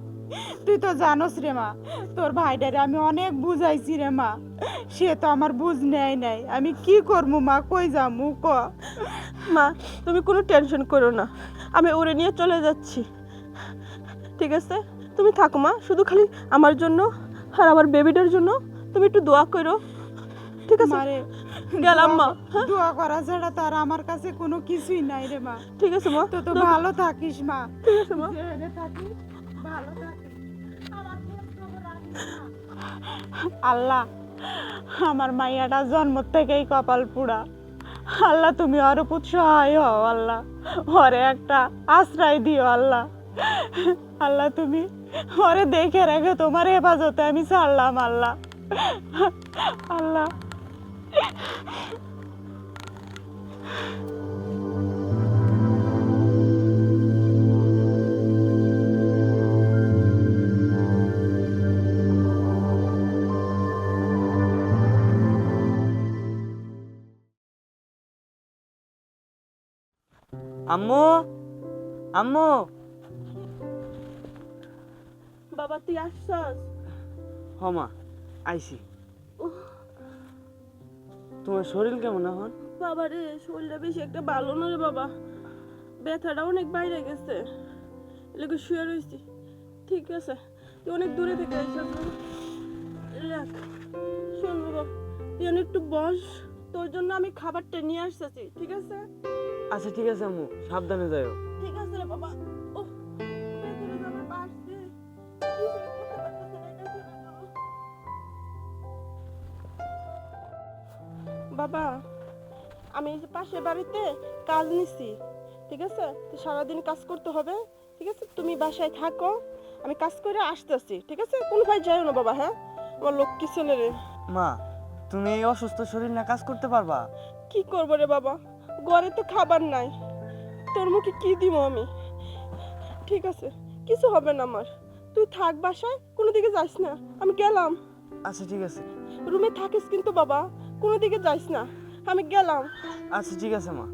তুই তো জানোস রে মা, তোর ভাইটারে আমি অনেক বুঝাইছি রে মা, সে তো আমার বুঝ নেয় নাই। আমি কি করবো মা? কই যামু ক? মা তুমি কোনো টেনশন করো না, আমি ওরে নিয়ে চলে যাচ্ছি, ঠিক আছে? তুমি থাকো মা, শুধু খালি আমার জন্য আর আমার বেবিটার জন্য তুমি একটু দোয়া করো, ঠিক আছে? মারে, গেলাম মা। হ্যাঁ দোয়া করা ছাড়া তার আমার কাছে কোনো কিছুই নাই রে মা। ঠিক আছে মা, তো তো ভালো থাকিস মা। ঠিক আছে মা। যেখানে থাকিস ভালো থাকিস। আমার খোঁজ খবর রাখিস মা। আল্লাহ, আমার মাইয়াটা জন্ম থেকেই কপাল পুড়া। আল্লাহ তুমি ওর উপর সহায় হও। আল্লাহ ওরে একটা আশ্রয় দিও। আল্লাহ, আল্লাহ তুমি ওরে দেখে রেখে তোমার হেফাজতে আমি ছাড়লাম। আল্লাহ, আল্লাহ। আম্মু, আম্মু। বাবা তুই আসছস? হমা আইছি। তোমার শরীর কেমন এখন? বাবা রে, শরীরটা বেশি একটা ভালো না রে বাবা, ব্যথাটা অনেক বাইরে গেছে, এলাকা শুয়ে রয়েছি। ঠিক আছে, তুই অনেক দূরে থেকে আসছিস। রাখ, শোন বাবা, তুই একটু বস, তোর জন্য আমি খাবারটা নিয়ে আসতেছি, ঠিক আছে? আচ্ছা ঠিক আছে আম্মু, সাবধানে যাও। ঠিক আছে রে বাবা। ও ব্যথাটা যে আমার বাড়ছে, কিছুই করতে পারতেছি না, এটা ছেড়ে দাও। বাবা, আমি এই যে পাশের বাড়িতে কাজ নিছি, ঠিক আছে? তো সারাদিন কাজ করতে হবে, ঠিক আছে? তুমি বাসায় থাকো, আমি কাজ করে আসতেছি, ঠিক আছে? কোনো ভাই যাইও না বাবা, হ্যাঁ? আমার লক্ষ্মী ছেলে রে। মা, তুমি এই অসুস্থ শরীর না কাজ করতে পারবা? কি করবো রে বাবা, ঘরে তো খাবার নাই, তোর মুখে কি দিব আমি? ঠিক আছে, কিছু হবে না আমার, তুই থাক বাসায়, কোনো দিকে যাস না, আমি গেলাম। আচ্ছা ঠিক আছে। রুমে থাকিস কিন্তু বাবা, কোনো দিকে যাইস না, আমি গেলাম। আচ্ছা ঠিক আছে মা।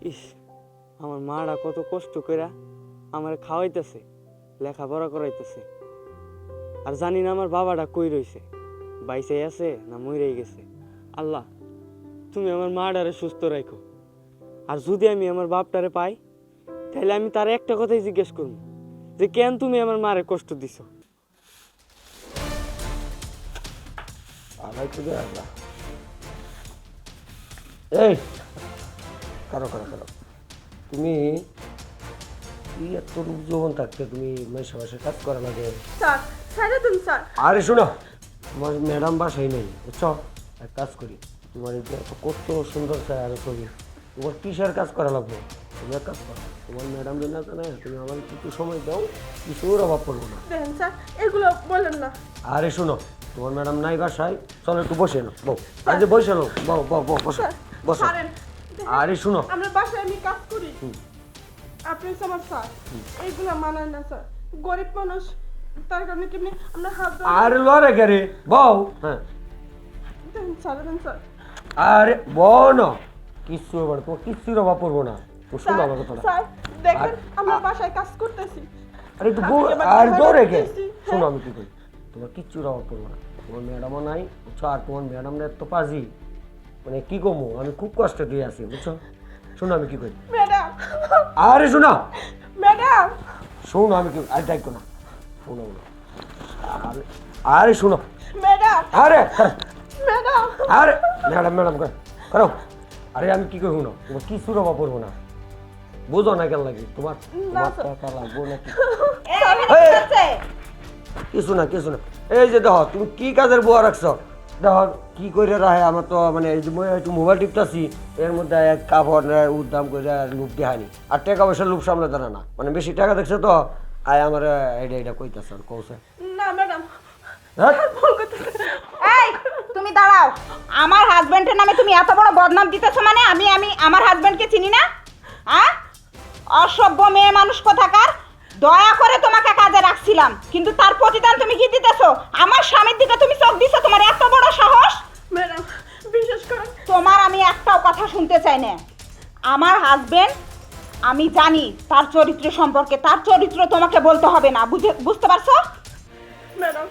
ইস, আমার মারা কত কষ্ট কইরা আমার খাওয়াইতেছে, লেখাপড়া করাইতেছে, আর জানি না আমার বাবাটা কই রইছে, বাইসে আছে না মইরাই গেছে। আল্লাহ, তুমি আমার মাটারে সুস্থ রাখো, আর যদি আমি আমার বাপটারে পাই তাহলে আমি তার একটা কথাই জিজ্ঞেস করবো যে কেন তুমি আমার মারে কষ্ট দিছো। এই কারো কারো কারো তুমি কি এত রূপ যৌবন থাকতে তুমি মাসে মাসে কাজ করা লাগে? স্যার, ছেড়ে দিন স্যার। আরে শোনো, তোমার ম্যাডাম বাসাই নেই, বুঝছো? এক কাজ করি, তোমার এই যে এত কত সুন্দর চেহারা ছবি, তোমার কিসের কাজ করা লাগবে? তুমি এক কাজ করো, তোমার ম্যাডাম না জানে, তুমি আমার কিছু সময় দাও, কিছুর অভাব পড়বো না। দেখেন স্যার, এগুলো বলেন না। আরে শোনো, তোমার ম্যাডাম নাই বাসায়, চলো একটু বসে নাও, বউ আরে যে বসে নাও, বউ বউ বউ বসো বসো। ছাড়েন। আরে শোনো, আমরা বাসায় আমি কাজ করি, আপনি হচ্ছে আমার স্যার, এইগুলো মানায় না স্যার, গরিব মানুষ, তার কারণে কেমনি আমরা হাত ধরে। আরে লড়ে গেরে বউ, হ্যাঁ দেখেন, ছাড়ে দেন স্যার। আরে বউ না, কিচ্ছু হবে না, তোমার কিচ্ছুর অভাব পড়বো না, তো শোনো আমার কথাটা। স্যার দেখেন, আমরা বাসায় কাজ করতেছি। আরে একটু বউ, আপনি এবার আর ঘরে দৌড়ে গে ঢুকতেছি, শোনো, আমি কি করি, তোমার কিচ্ছুর অভাব পড়বো না, তোমার ম্যাডামও নাই, বুঝছো? আর তোমার ম্যাডাম এত পাজি, মানে কি কমো, আমি খুব কষ্ট দিয়ে আছি, বুঝছো? শোনো আমি কি করি। ম্যাডাম, আরে শোনো, ম্যাডাম, শোনো আমি কি, আরে ডাইকো না, শোনো না। আরে আরে শোনো, ম্যাডাম, আরে ম্যাডাম। আরে ম্যাডাম ম্যাডাম করো, আরে আমি কি করি, শোনো, তোমার কিছুর অভাব পড়বো না, বুঝো না কেন লাগে তোমার, তোমার টাকা লাগবো নাকি? কিছু না কিছু না, এই যে দেখো তুমি কি কাজের বুয়া রাখছো, দেখো কি করে রাখে, আমার তো মানে এই যে একটু মোবাইল টিপতেছি, এর মধ্যে এক কাপড় উদ্দাম করে লুপ দেখানি, আর টাকা পয়সার লুপ সামলে দাঁড়া না, মানে বেশি টাকা দেখছো তো, আয় আমার এটা এটা কইতেছে আর কৌছে। না ম্যাডাম, হ্যাঁ এই তুমি দাঁড়াও, আমার হাজবেন্ডের নামে তুমি এত বড় বদনাম দিতেছো, মানে আমি আমি আমার হাজবেন্ডকে চিনি না? হ্যাঁ, অসভ্য মেয়ে মানুষ কোথাকার, দয়া করে তোমাকে কাজে রাখছিলাম, কিন্তু তার প্রতিদান তুমি কি দিতেছো? আমার স্বামীর দিকে তুমি চোখ দিছো, তোমার এত বড় সাহস? ম্যাডাম বিশেষ করে তোমার আমি একটাও কথা শুনতে চাই না। আমার হাজবেন্ড, আমি জানি তার চরিত্র সম্পর্কে, তার চরিত্র তোমাকে বলতে হবে না, বুঝতে পারছো? ম্যাডাম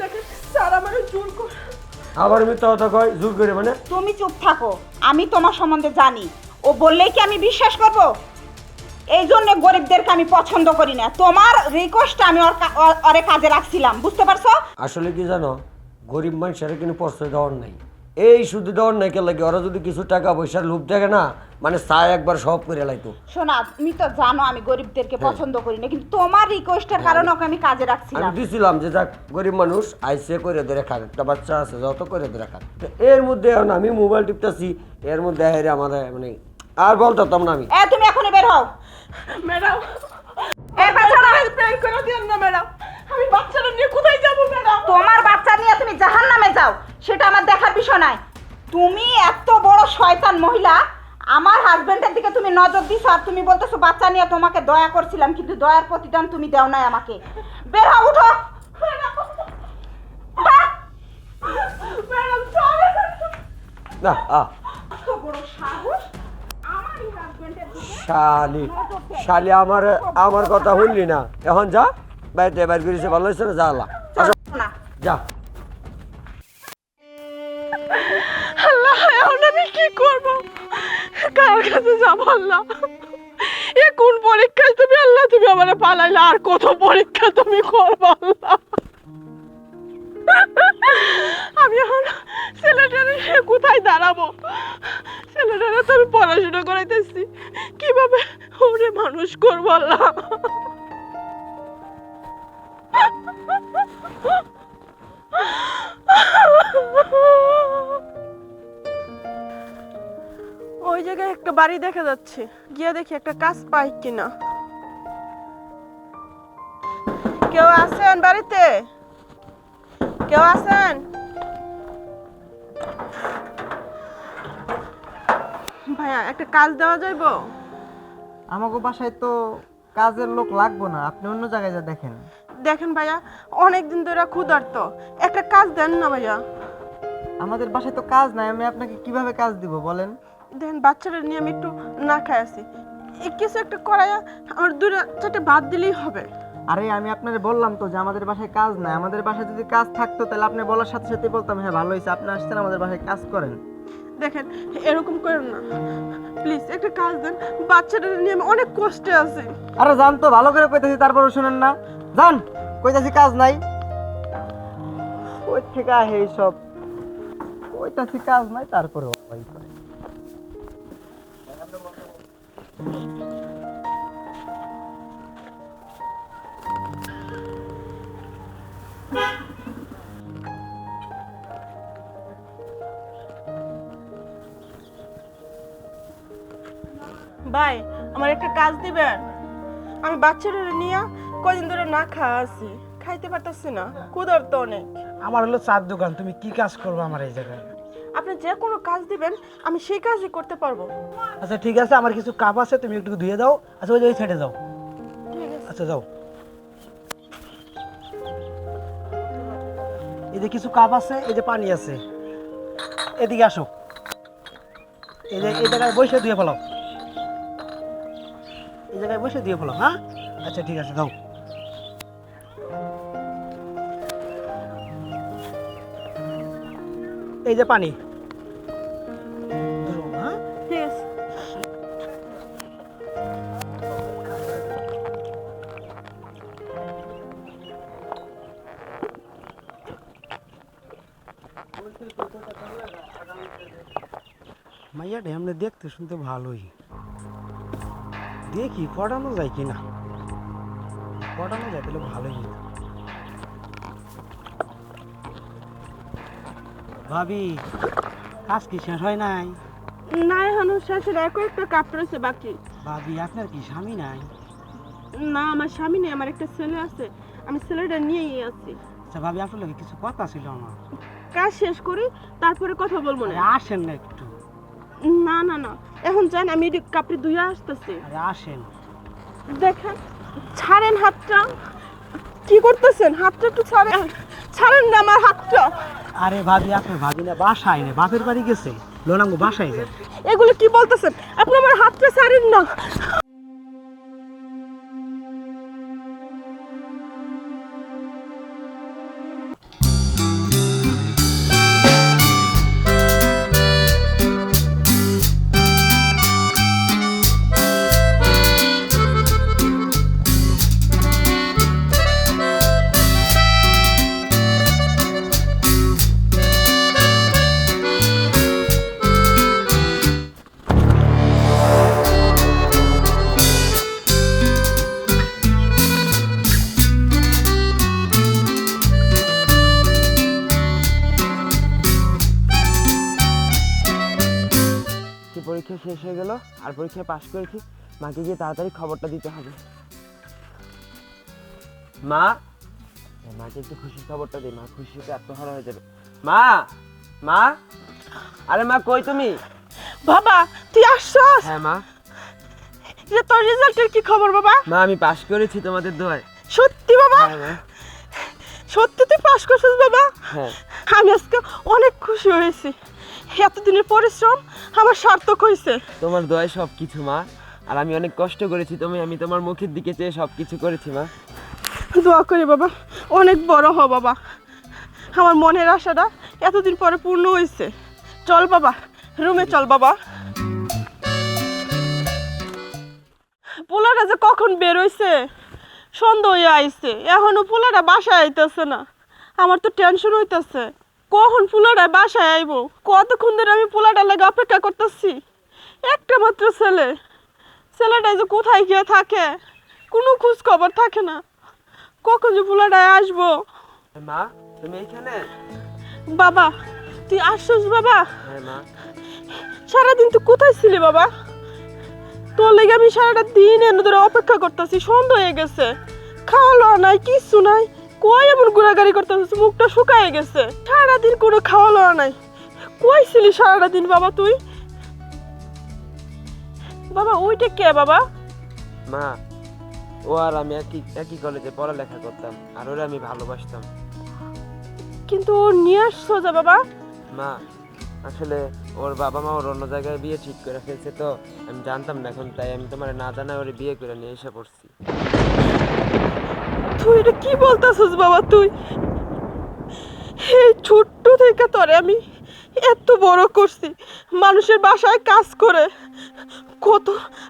দেখেন, স্যার আমার জোর করে। আবার মিথ্যা কথা কয় জোর করে, মানে? তুমি চুপ থাকো, আমি তোমার সম্বন্ধে জানি, ও বললেই কি আমি বিশ্বাস করব? এই জন্য গরিবদেরকে আমি পছন্দ করি না, তোমার রিকোয়েস্ট আমি ওরে কাজে রাখছিলাম, বুঝতে পারছো? আসলে কি জানো, গরিব মানুষের কিন্তু প্রশ্রয় দেওয়ার নাই, এই শুধু দেওয়ার নাই, কে লাগে ওরা যদি কিছু টাকা পয়সার লোভ দেখে না, মানে চায় একবার সব করে লাইতো। শোনা, তুমি তো জানো আমি গরিবদেরকে পছন্দ করি না, কিন্তু তোমার রিকোয়েস্টের কারণে ওকে আমি কাজে আমি রাখছিলাম। দিছিলাম যে যাক গরিব মানুষ আইসে করে ধরে খাক, একটা বাচ্চা আছে যত করে ধরে খাক, তো এর মধ্যে এখন আমি মোবাইল টিপতেছি, এর মধ্যে হেরে আমার মানে আর বলতাম না আমি। তুমি এখনই বের হও। ম্যাডাম এই বাচ্চারা, প্র্যাঙ্ক করে দিন না ম্যাডাম, আমি বাচ্চারা নিয়ে কোথায় যাব ম্যাডাম? তোমার বাচ্চা নিয়ে তুমি জাহান্নামে যাও, সেটা আমার দেখার বিষয় নয়। তুমি এত বড় শয়তান মহিলা, আমার হাজবেন্ডের দিকে তুমি নজর দিছো, আর তুমি বলতেছো বাচ্চা নিয়ে তোমাকে দয়া করছিলাম, কিন্তু দয়ার প্রতিদান তুমি দাও নাই আমাকে। বের হও, উঠো। ম্যাডাম চলে না এত বড় সাহস, আমারই হাজবেন্ডের দিকে শালি শালি আমার আমার কথা শুনলি না, এখন যা বাইরে বাইর করেছে, ভালো হয়েছে না, যা আল্লাহ না। যা। আল্লাহ, এখন আমি কি করব? কার কাছে যাব আল্লাহ? এ কোন পরীক্ষায় তুমি আল্লাহ তুমি আমারে পালাইলা, আর কত পরীক্ষা তুমি করবা আল্লাহ? আমি এখন ছেলেটারে কোথায় দাঁড়াবো? ছেলেটারে তো আমি পড়াশোনা করাইতেছি, কিভাবে ওরে মানুষ করবো আল্লাহ? একটা বাড়ি দেখা যাচ্ছে, গিয়ে দেখি একটা কাজ পাই কিনা। কেউ আছেন বাড়িতে? কেউ আছেন? ভাইয়া একটা কাজ দেওয়া যাইবো? আমাকে বাসায় তো কাজের লোক লাগবো না, আপনি অন্য জায়গায় যা দেখেন। দেখেন ভাইয়া, অনেকদিন ধরে ক্ষুধার্ত, একটা কাজ দেন না ভাইয়া। আমাদের বাসায় তো কাজ নাই, আমি আপনাকে কিভাবে কাজ দিব বলেন? দেখেন বাচ্চারা নিয়ে আমি একটু না খাই আছি, কিছু একটা করাইয়া আমার 2-4টা ভাত দিলেই হবে। আরে আমি আপনারে বললাম তো যে আমাদের বাসায় কাজ নাই। আমাদের বাসায় যদি কাজ থাকতো তাহলে আপনি বলার সাথে সাথে বলতাম হ্যাঁ ভালো হয়েছে আপনি আসছেন, আমাদের বাসায় কাজ করেন। দেখেন এরকম করেন না প্লিজ, একটা কাজ দেন, বাচ্চাটা নিয়ে আমি অনেক কষ্টে আছি। আরে জান তো, ভালো করে কইতাছি তারপরও শুনেন না। জান, কইতাছি কাজ নাই। ওই থেকে আহে সব, কইতাছি কাজ নাই তারপরেও ভাই করে। ভাই আমার একটা কাজ দিবেন? আমি বাচ্চাটা নিয়ে কদিন ধরে না খাওয়া আছি, খাইতে পারতেছি না, ক্ষুধার্ত অনেক। আমার হলো চার দোকান, তুমি কি কাজ করবে আমার এই জায়গায়? আপনি যে কোনো কাজ দিবেন আমি সেই কাজই করতে পারবো। আচ্ছা ঠিক আছে, আমার কিছু কাপ আছে, তুমি একটু ধুয়ে দাও। আচ্ছা ওই সাইডে যাও। আচ্ছা যাও। এই যে কিছু কাপ আছে, এই যে পানি আছে, এদিকে আসো। এই যে এই জায়গায় বসে ধুয়ে ফেলাও, এই জায়গায় বসে দিয়ে ফেলাও। হ্যাঁ আচ্ছা ঠিক আছে, যাও। এই যে পানি, হ্যাঁ ঠিক আছে। মাইয়াটা এমনি দেখতে শুনতে ভালোই, দেখি পড়ানো যায় কিনা। পড়ানো যায় তাহলে ভালোই। ভাবি কাজ কি শেষ হয় নাই? না এখনো শেষের একটা কাপ রয়েছে বাকি। ভাবি আপনার কি স্বামী নাই? না আমার স্বামী নেই, আমার একটা ছেলে আছে, আমি ছেলেটা নিয়েই আছি। আচ্ছা ভাবি আপনার লগে কিছু কথা ছিল আমার। কাজ শেষ করি তারপরে কথা বলবো না। আরে আসেন না একটু। না না না এখন যান, আমি কাপড়ে ধুয়ে আসতেছি। আরে আসেন। দেখেন ছাড়েন হাতটা, কি করতেছেন? হাতটা একটু ছাড়েন, ছাড়েন না আমার হাতটা। আরে ভাবি আপনার ভাবি না বাসায় না, বাপের বাড়ি গেছে, লোনাঙ্গো বাসায় যায়। এগুলো কি বলতেছেন আপনি? আমার হাতটা ছাড়েন না। পরীক্ষা শেষ হয়ে গেল আর পরীক্ষায় পাশ করেছি, মাকে গিয়ে তাড়াতাড়ি খবরটা দিতে হবে। মা, মাকে একটু খুশির খবরটা দিই, মা খুশিতে আত্মহারা হয়ে যাবে। মা, মা, আরে মা কই তুমি? বাবা তুই আসছস? হ্যাঁ মা। যে তোর রেজাল্টের কি খবর বাবা? মা আমি পাশ করেছি তোমাদের দোয়ায়। সত্যি বাবা? হ্যাঁ মা। সত্যি তুই পাস করছিস বাবা? হ্যাঁ। আমি আজকে অনেক খুশি হয়েছি, এতদিনের পরিশ্রম আমার সার্থক হয়েছে। তোমার দোয়ায় সব কিছু মা, আর আমি অনেক কষ্ট করেছি, আমি তোমার মুখের দিকে চেয়ে সব কিছু করেছি মা। দোয়া করি বাবা অনেক বড় হ বাবা, আমার মনের আশাটা এতদিন পরে পূর্ণ হয়েছে। চল বাবা রুমে চল বাবা। পোলাটা যে কখন বের হইছে, সন্ধ্যা হয়ে আইছে, এখনো পোলাটা বাসায় আইতেছে না। আমার তো টেনশন হইতেছে কখন পোলাটা বাসায় আইব। কতক্ষণ ধরে আমি পোলাটার লাগে অপেক্ষা করতেছি। একটা মাত্র ছেলে, ছেলেটা যে কোথায় গিয়ে থাকে কোনো খোঁজ খবর থাকে না। কখন যে পোলাটায় আসবো। মা তুমি এইখানে? বাবা তুই আসছিস বাবা? হ্যাঁ মা। সারাদিন তুই কোথায় ছিলি বাবা? তোর লেগে আমি সারাটা দিন এনে ধরে অপেক্ষা করতেছি, সন্ধ্যা হয়ে গেছে, খাওয়ালো নাই, কিচ্ছু নাই। কই এমন ঘোরাঘুরি করতেছিস, মুখটা শুকায় গেছে, সারাদিন কোনো খাওয়ালো নাই। কই ছিলি সারাটা দিন বাবা তুই? বাবা ওইটা কে বাবা? মা, ও আর আমি একই কলেজে পড়ালেখা করতাম, আর ওরা আমি ভালোবাসতাম। কিন্তু ও নিয়ে আসছো যে বাবা? মা, আসলে ওর বাবা মা ওর অন্য জায়গায় বিয়ে ঠিক করে ফেলছে, তো আমি জানতাম না এখন, তাই আমি তোমার না জানায় ওরে বিয়ে করে নিয়ে এসে পড়ছি। তুই এটা কি বলতেছিস বাবা? তুই এই ছোট্ট থেকে তোরে আমি এত বড় করছি, মানুষের বাসায় কাজ করে কত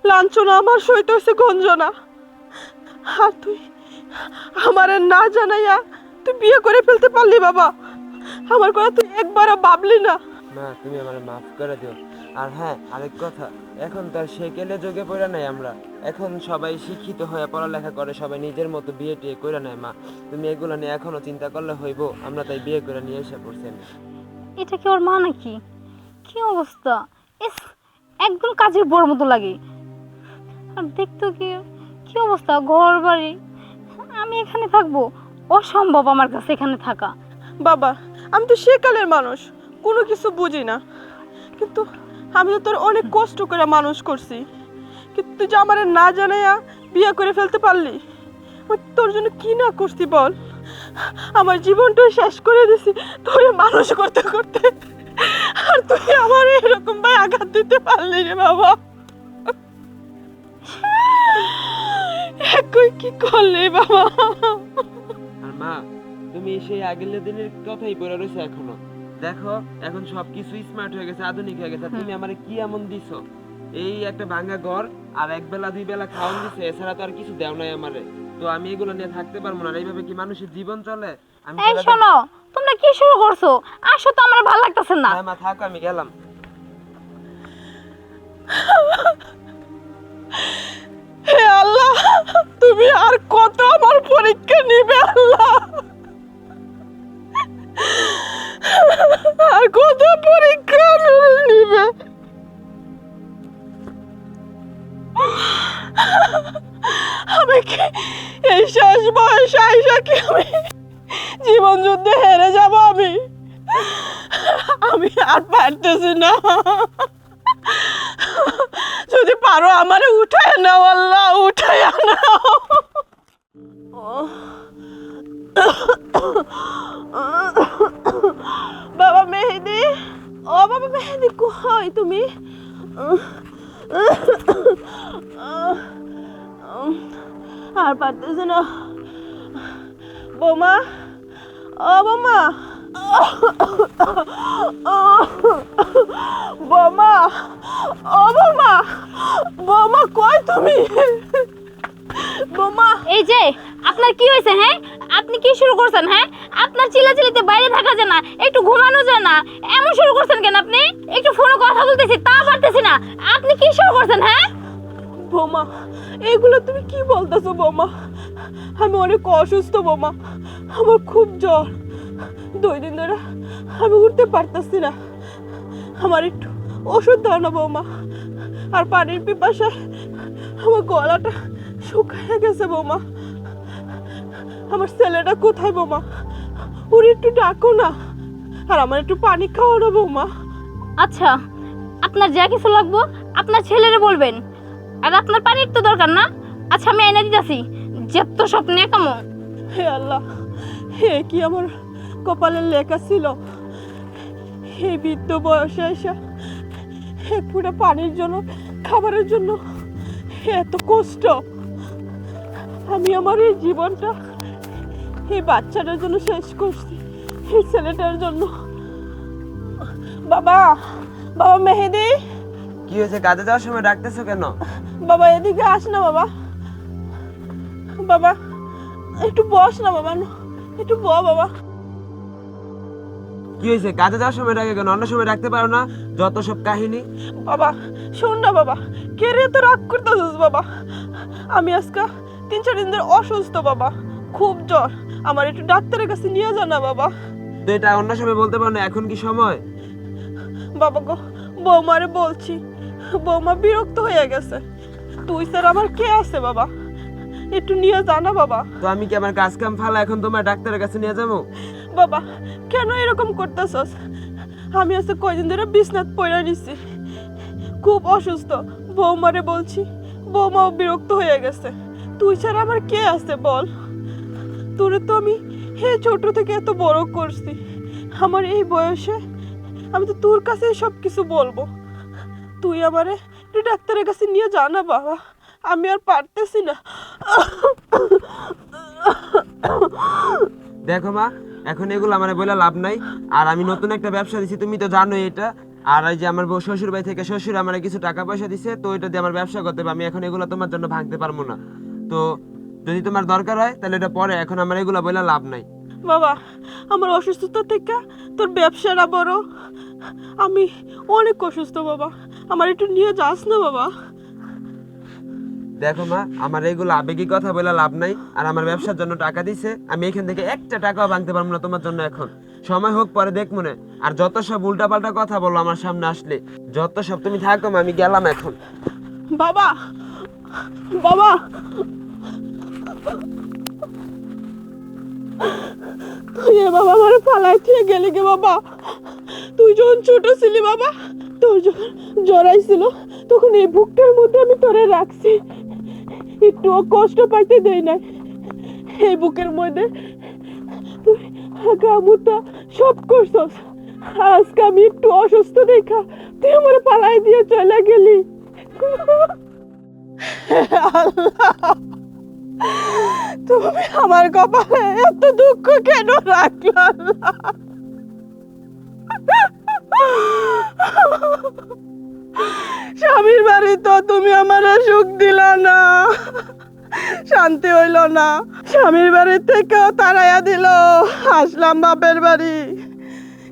লাঞ্ছনা আমার সইতে হয়েছে, গঞ্জনা। আর তুই আমারে না জানাইয়া তুই বিয়ে করে ফেলতে পারলি বাবা? আমার কথা তুই একবারও ভাবলি না? মা, তুমি আমার মাফ করে দিও। আর হ্যাঁ, আরেক কথা, এখন তো আর সেকেলে যোগে পড়া নাই আমরা, এখন সবাই শিক্ষিত হয়ে পড়ালেখা করে, সবাই নিজের মতো বিয়ে টিয়ে করে নেয়। মা, তুমি এগুলো নিয়ে এখনো চিন্তা করলে হইব? আমরা তাই বিয়ে করে নিয়ে এসে পড়ছি। এটা কি ওর মা নাকি? কি অবস্থা, ইস একদম কাজের বউর মতো লাগে। আর দেখতো কি কি অবস্থা, ঘর বাড়ি, আমি এখানে থাকবো? অসম্ভব আমার কাছে এখানে থাকা। বাবা আমি তো সেকালের মানুষ, কোনো কিছু বুঝি না, কিন্তু আমি তো তোর অনেক কষ্ট করে মানুষ করছি, কিন্তু তুই যে আমার না জানাইয়া বিয়ে করে ফেলতে পারলি, আমি তোর জন্য কি না করছি বল? আমার জীবনটাই শেষ করে দিছি তোর মানুষ করতে করতে, আর তুই আমার এরকম ভাই আঘাত দিতে পারলি রে বাবা। একই কি করলি বাবা? আর মা, তুমি সেই আগের দিনের কথাই বলে রয়েছে এখনো। দেখো এখন সবকিছু স্মার্ট হয়ে গেছে, আধুনিক হয়ে গেছে, তুমি আমারে কি এমন দিছো? এই একটা ভাঙা ঘর আর এক বেলা দুই বেলা খাওয়ান দিছে, এছাড়া তো আর কিছু দেও নাই আমারে। তো আমি এগুলো নিয়ে থাকতে পারবো না, এইভাবে কি মানুষের জীবন চলে? আমি এই শোনো, তোমরা কি শুরু করছো? আসো তো, আমার ভালো লাগতেছে না। মা থাকো, আমি গেলাম। হে আল্লাহ, তুমি আর কত আমার পরীক্ষা নিবে আল্লাহ, আর কত পরীক্ষা নিবে? আমি কি এই শেষ বয়সে আইসা কি আমি জীবন যুদ্ধে হেরে যাব? আমি আর পারতেছি না, যদি পারো আমারে উঠায় নাও আল্লাহ, উঠায় নাও। বাবা মেহেদি, ও বাবা মেহেদি, কই তুমি? আর পারতেছি না। বৌমা, ও বৌমা, বৌমা, ও বৌমা, বৌমা কই তুমি? বৌমা, এই যে আপনার কি হয়েছে? হ্যাঁ, আপনি কি শুরু করছেন? হ্যাঁ, আপনার চিল্লাচিল্লিতে বাইরে থাকা যায় না, একটু ঘুমানো যায় না, এমন শুরু করছেন কেন? আপনি একটু ফোনে কথা বলতেছি তা পারতেছি না, আপনি কি শুরু করছেন? হ্যাঁ বৌমা এগুলো তুমি কি বলতেছো বৌমা? আমি অনেক অসুস্থ বৌমা, আমার খুব জ্বর, 2 দিন ধরে আমি উঠতে পারতেছি না, আমার একটু ওষুধ দাও না বৌমা। আর পানির পিপাসায় আমার গলাটা শুকিয়ে গেছে বৌমা। আমার ছেলেটা কোথায় বৌমা? ওর একটু ডাকো না, আর আমার একটু পানি খাওয়ানো বৌমা। আচ্ছা, আপনার যা কিছু লাগবো আপনার ছেলেরে বলবেন, আর আপনার পানির তো দরকার না। আচ্ছা আমি এনে দিতেছি, যেত স্বপ্নে কামো। হে আল্লাহ, হে কি আমার কপালের লেখা ছিল? হে বৃদ্ধ বয়সে এসে এক ফুটা পানির জন্য, খাবারের জন্য এত কষ্ট। আমি আমার এই জীবনটা এই বাচ্চাটার জন্য শেষ করছি, এই ছেলেটার জন্য। বাবা, বাবা মেহেদি, কি হয়েছে? কাজে যাওয়ার সময় ডাকতেছো কেন? বাবা এদিকে আস না বাবা। বাবা একটু বস না বাবা, একটু বাবা। কি হয়েছে? কাজে যাওয়ার সময় ডাকে কেন? অন্য সময় ডাকতে পারো না? যত সব কাহিনী। বাবা শোন না বাবা, কে রে তো রাগ করতেছিস বাবা? আমি আজকে 3-4 দিন ধরে অসুস্থ বাবা, খুব জ্বর, আমার একটু ডাক্তারের কাছে নিয়ে যা না বাবা। তো এটা অন্য সময় বলতে পারো না, এখন কি সময়? বাবা গো, বৌমারে বলছি, বৌমা বিরক্ত হয়ে গেছে, তুই স্যার আমার কে আছে বাবা? একটু নিয়ে যা না বাবা। তো আমি কি আমার কাজ কাম ফালা এখন তোমার ডাক্তারের কাছে নিয়ে যাবো? বাবা কেন এরকম করতেছস? আমি আজকে কয়দিন ধরে বিছনাত পড়ে নিছি, খুব অসুস্থ। বৌমারে বলছি, বৌমাও বিরক্ত হয়ে গেছে। তুই ছাড়া আমার কে আছে বল? তোরে তো আমি ছোট থেকে এত বড় করছি, আমার এই বয়সে আমি তো তোর কাছে সব কিছু বলবো। তুই আমারে একটু ডাক্তারের কাছে নিয়ে যা না বাবা, আমি আর পারতেছি না। দেখো মা, এখন এগুলো আমার বলে লাভ নাই। আর আমি নতুন একটা ব্যবসা দিছি, তুমি তো জানোই এটা। আর এই যে আমার শ্বশুর বাড়ি থেকে শ্বশুর আমার কিছু টাকা পয়সা দিছে, তো এটা দিয়ে আমার ব্যবসা করতে হবে। আমি এখন এগুলো তোমার জন্য ভাঙতে পারবো না। তো যদি তোমার দরকার হয় তাহলে এটা পরে, এখন আমার এগুলো বলে লাভ নাই। বাবা আমার অসুস্থতা থেকে তোর ব্যবসাটা বড়, আমি অনেক অসুস্থ বাবা, আমার একটু নিয়ে যাস না বাবা। দেখো মা, আমার এইগুলো আবেগী কথা বলে লাভ নাই। আর আমার ব্যবসার জন্য টাকা দিছে, আমি এখান থেকে একটা টাকাও ভাঙতে পারবো না তোমার জন্য। এখন সময় হোক, পরে দেখ মনে। আর যত সব উল্টাপাল্টা কথা বলো আমার সামনে আসলে, যত সব, তুমি থাকো মা, আমি গেলাম এখন। বাবা বাবা তুই বাবা আমার ফালাই দিয়ে গেলি গে বাবা। তুই যখন ছোট ছিলি বাবা, তোর যখন জ্বর আইছিল তখন এই বুকটার মধ্যে আমি তোরে রাখছি, একটুও কষ্ট পাইতে দেই নাই। এই বুকের মধ্যে তুই হাঁকা সব করছস। আজকে আমি একটু অসুস্থ দেখা তুই আমার পালাই দিয়ে চলে গেলি। আল্লাহ, তুমি আমার কপালে এত দুঃখ কেন রাখলা? স্বামীর বাড়ি তো তুমি আমার সুখ দিলা না, শান্তি হইল না। স্বামীর বাড়ি থেকেও তাড়াইয়া দিল, আসলাম বাপের বাড়ি,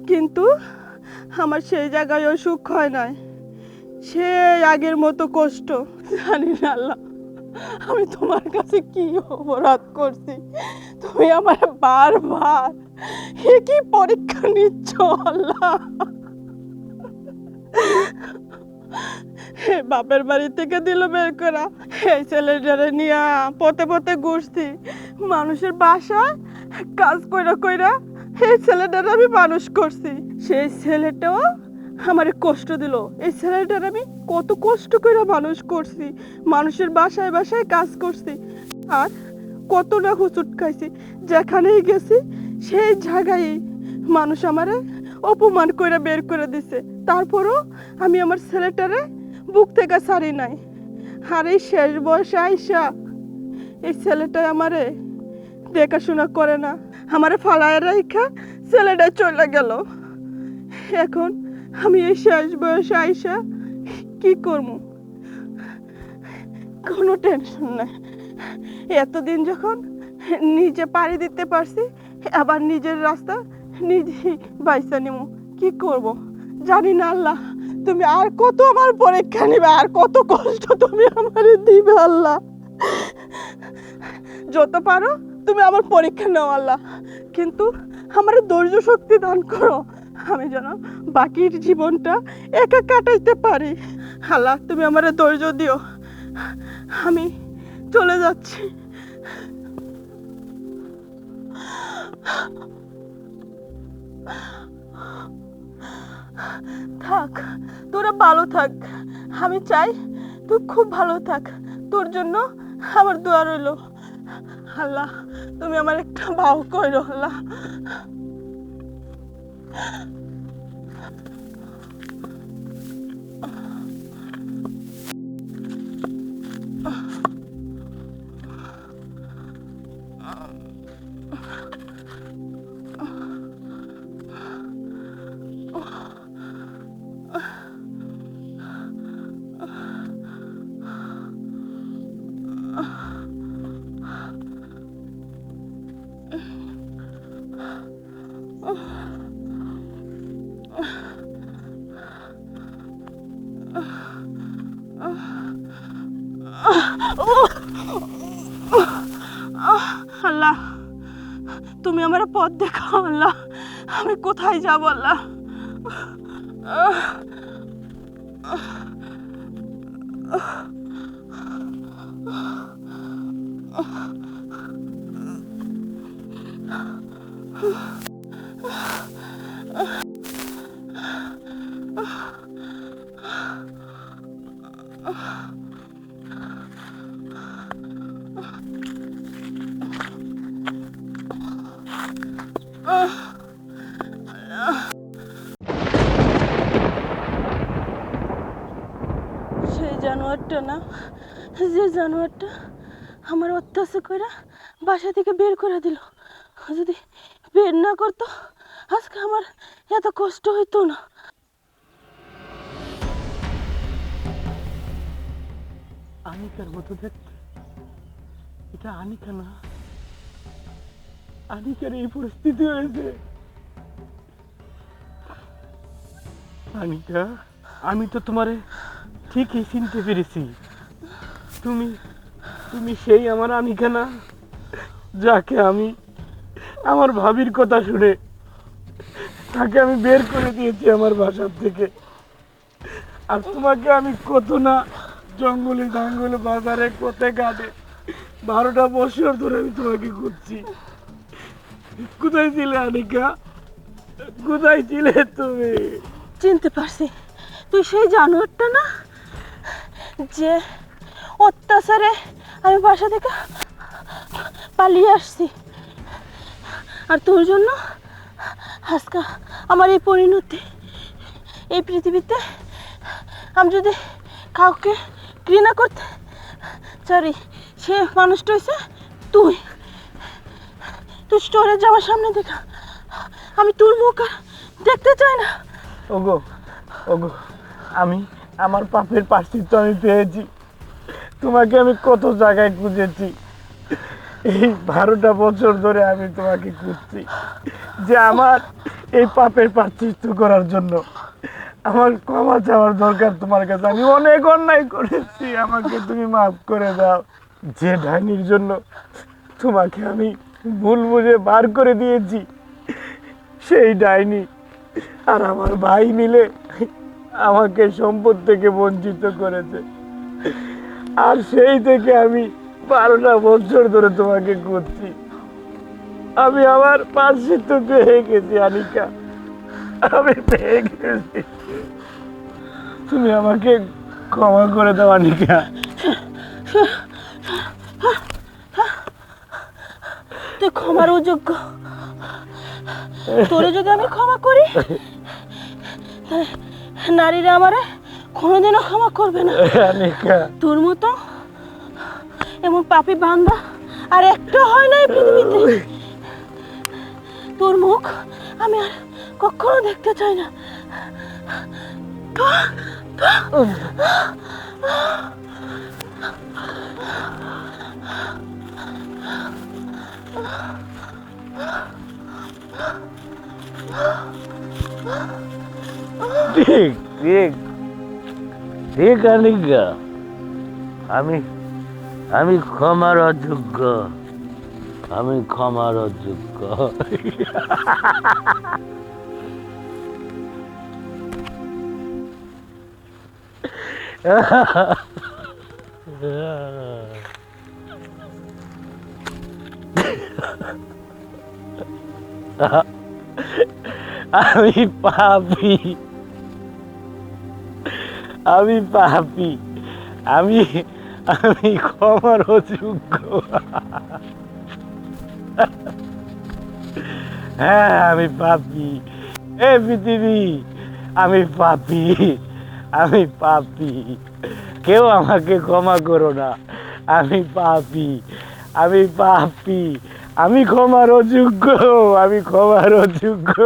কিন্তু আমার সেই জায়গায়ও সুখ হয় নাই, সেই আগের মতো কষ্ট। জানি না আল্লাহ, আমি তোমার কাছে কি অপরাধ করছি, তুমি আমার বারবার কি পরীক্ষা নিচ্ছ আল্লাহ? বাপের বাড়ি থেকে দিল বের করা, এই ছেলেটারে নিয়ে পথে পথে ঘুরছি, মানুষের বাসায় কাজ কইরা কইরা এই ছেলেটারে আমি মানুষ করছি। সেই ছেলেটাও আমার কষ্ট দিল। এই ছেলেটার আমি কত কষ্ট করে মানুষ করছি, মানুষের বাসায় বাসায় কাজ করছি, আর কত না হুচুট খাইছি। যেখানেই গেছি সেই জায়গায় মানুষ আমারে অপমান করে বের করে দিছে, তারপরও আমি আমার ছেলেটারে বুক থেকে ছাড়ি নাই। আর এই শেষ বয়সে আইসা এই ছেলেটা আমারে দেখাশোনা করে না, আমারে ফালায় রাইখা ছেলেটা চলে গেল। এখন আমি এই শেষ বয়সে আইসা কি করব? কোনো টেনশন নাই। এতদিন যখন নিজে পাড়ি দিতে পারছি, আবার নিজের রাস্তা নিজে বাইসা নিব। কি করব জানি না আল্লাহ, তুমি আর কত আমার পরীক্ষা নিবে, আর কত কষ্ট তুমি আমার দিবে আল্লাহ। যত পারো তুমি আমার পরীক্ষা নাও আল্লাহ, কিন্তু আমার ধৈর্য শক্তি দান করো, আমি যেন বাকির জীবনটা একা কাটাইতে পারি। আল্লাহ তুমি আমার ধৈর্য দিও, আমি চলে যাচ্ছি। থাক, তোরা ভালো থাক, আমি চাই তুই খুব ভালো থাক, তোর জন্য আমার দোয়া রইল। আল্লাহ তুমি আমার একটা ভাও কইরো আল্লাহ। আল্লাহ তুমি আমার পথ দেখাও আল্লাহ, আমি কোথায় যাব আল্লাহ? সেই জানোয়ারটা না, যে জানোয়ারটা আমার অত্যাচার করে বাসা থেকে বের করে দিল, যদি বের না করতো আজকে আমার এত কষ্ট হইতো না। আনিকার মতো দেখতে, এটা আনিকা না। আনিকার এই পরিস্থিতি হয়েছে। আনিকা, আমি তো তোমারে ঠিকই চিনতে পেরেছি। তুমি তুমি সেই আমার আনিকা না, যাকে আমি আমার ভাবির কথা শুনে তাকে আমি বের করে দিয়েছি আমার বাসার থেকে। আর তোমাকে আমি কত না জঙ্গলে জঙ্গলে বাজারে কোথায় ঘাটে 12টা বছর ধরে আমি তোমাকে খুঁজছি। কোথায় ছিলে আনিকা? কোথায় ছিলে তুমি? চিনতে পারছি, তুই সেই জানোয়ারটা না, যে অত্যাচারে আমি বাসা থেকে পালিয়ে আসছি। আর তোর জন্য আজকে আমার এই পরিণতি। এই পৃথিবীতে আমি যদি কাউকে ঘৃণা করতে চারি, সে মানুষটা হয়েছে তুই। তুই স্টোরে যাওয়ার সামনে দেখা, আমি তোর মুখ আর দেখতে চাই না। ওগো ওগো, আমি আমার পাপের প্রায়শ্চিত্ত আমি পেয়েছি। তোমাকে আমি কত জায়গায় খুঁজেছি, এই 12টা বছর ধরে আমি তোমাকে খুঁজছি, যে আমার এই পাপের প্রায়শ্চিত্ত করার জন্য আমার ক্ষমা চাওয়ার দরকার তোমার কাছে। আমি অনেক অন্যায় করেছি, আমাকে তুমি মাফ করে দাও। যে ডাইনির জন্য তোমাকে আমি ভুল বুঝে বার করে দিয়েছি, সেই ডাইনি আর আমার ভাই মিলে আমাকে সম্পদ থেকে বঞ্চিত করেছে। আর সেই থেকে আমি 12টা বছর ধরে তোমাকে খুঁজছি। আমি আমার প্রায়শ্চিত্ত পেয়ে গেছি আনিকা, আমি পেয়ে গেছি। তুমি আমাকে ক্ষমা করে দাও আনিকা। তুই ক্ষমার অযোগ্য। তোরে যদি আমি ক্ষমা করি, নারীরা আমারে কোনোদিনও ক্ষমা করবে না। আনিকা, তোর মতো এমন পাপী বান্দা আর একটা হয় না এই পৃথিবীতে। তোর মুখ আমি আর কখনো দেখতে চাই না। ঠিক ঠিক ঠিক আনিকা, আমি ক্ষমার অযোগ্য, আমি ক্ষমার অযোগ্য। আমি পাপী, আমি পাপী, আমি আমি ক্ষমার অযোগ্য। হ্যাঁ, আমি পাপী। এ পৃথিবী, আমি পাপী, আমি পাপী। কেউ আমাকে ক্ষমা করো না, আমি পাপী, আমি পাপী, আমি ক্ষমার অযোগ্য, আমি ক্ষমার অযোগ্য।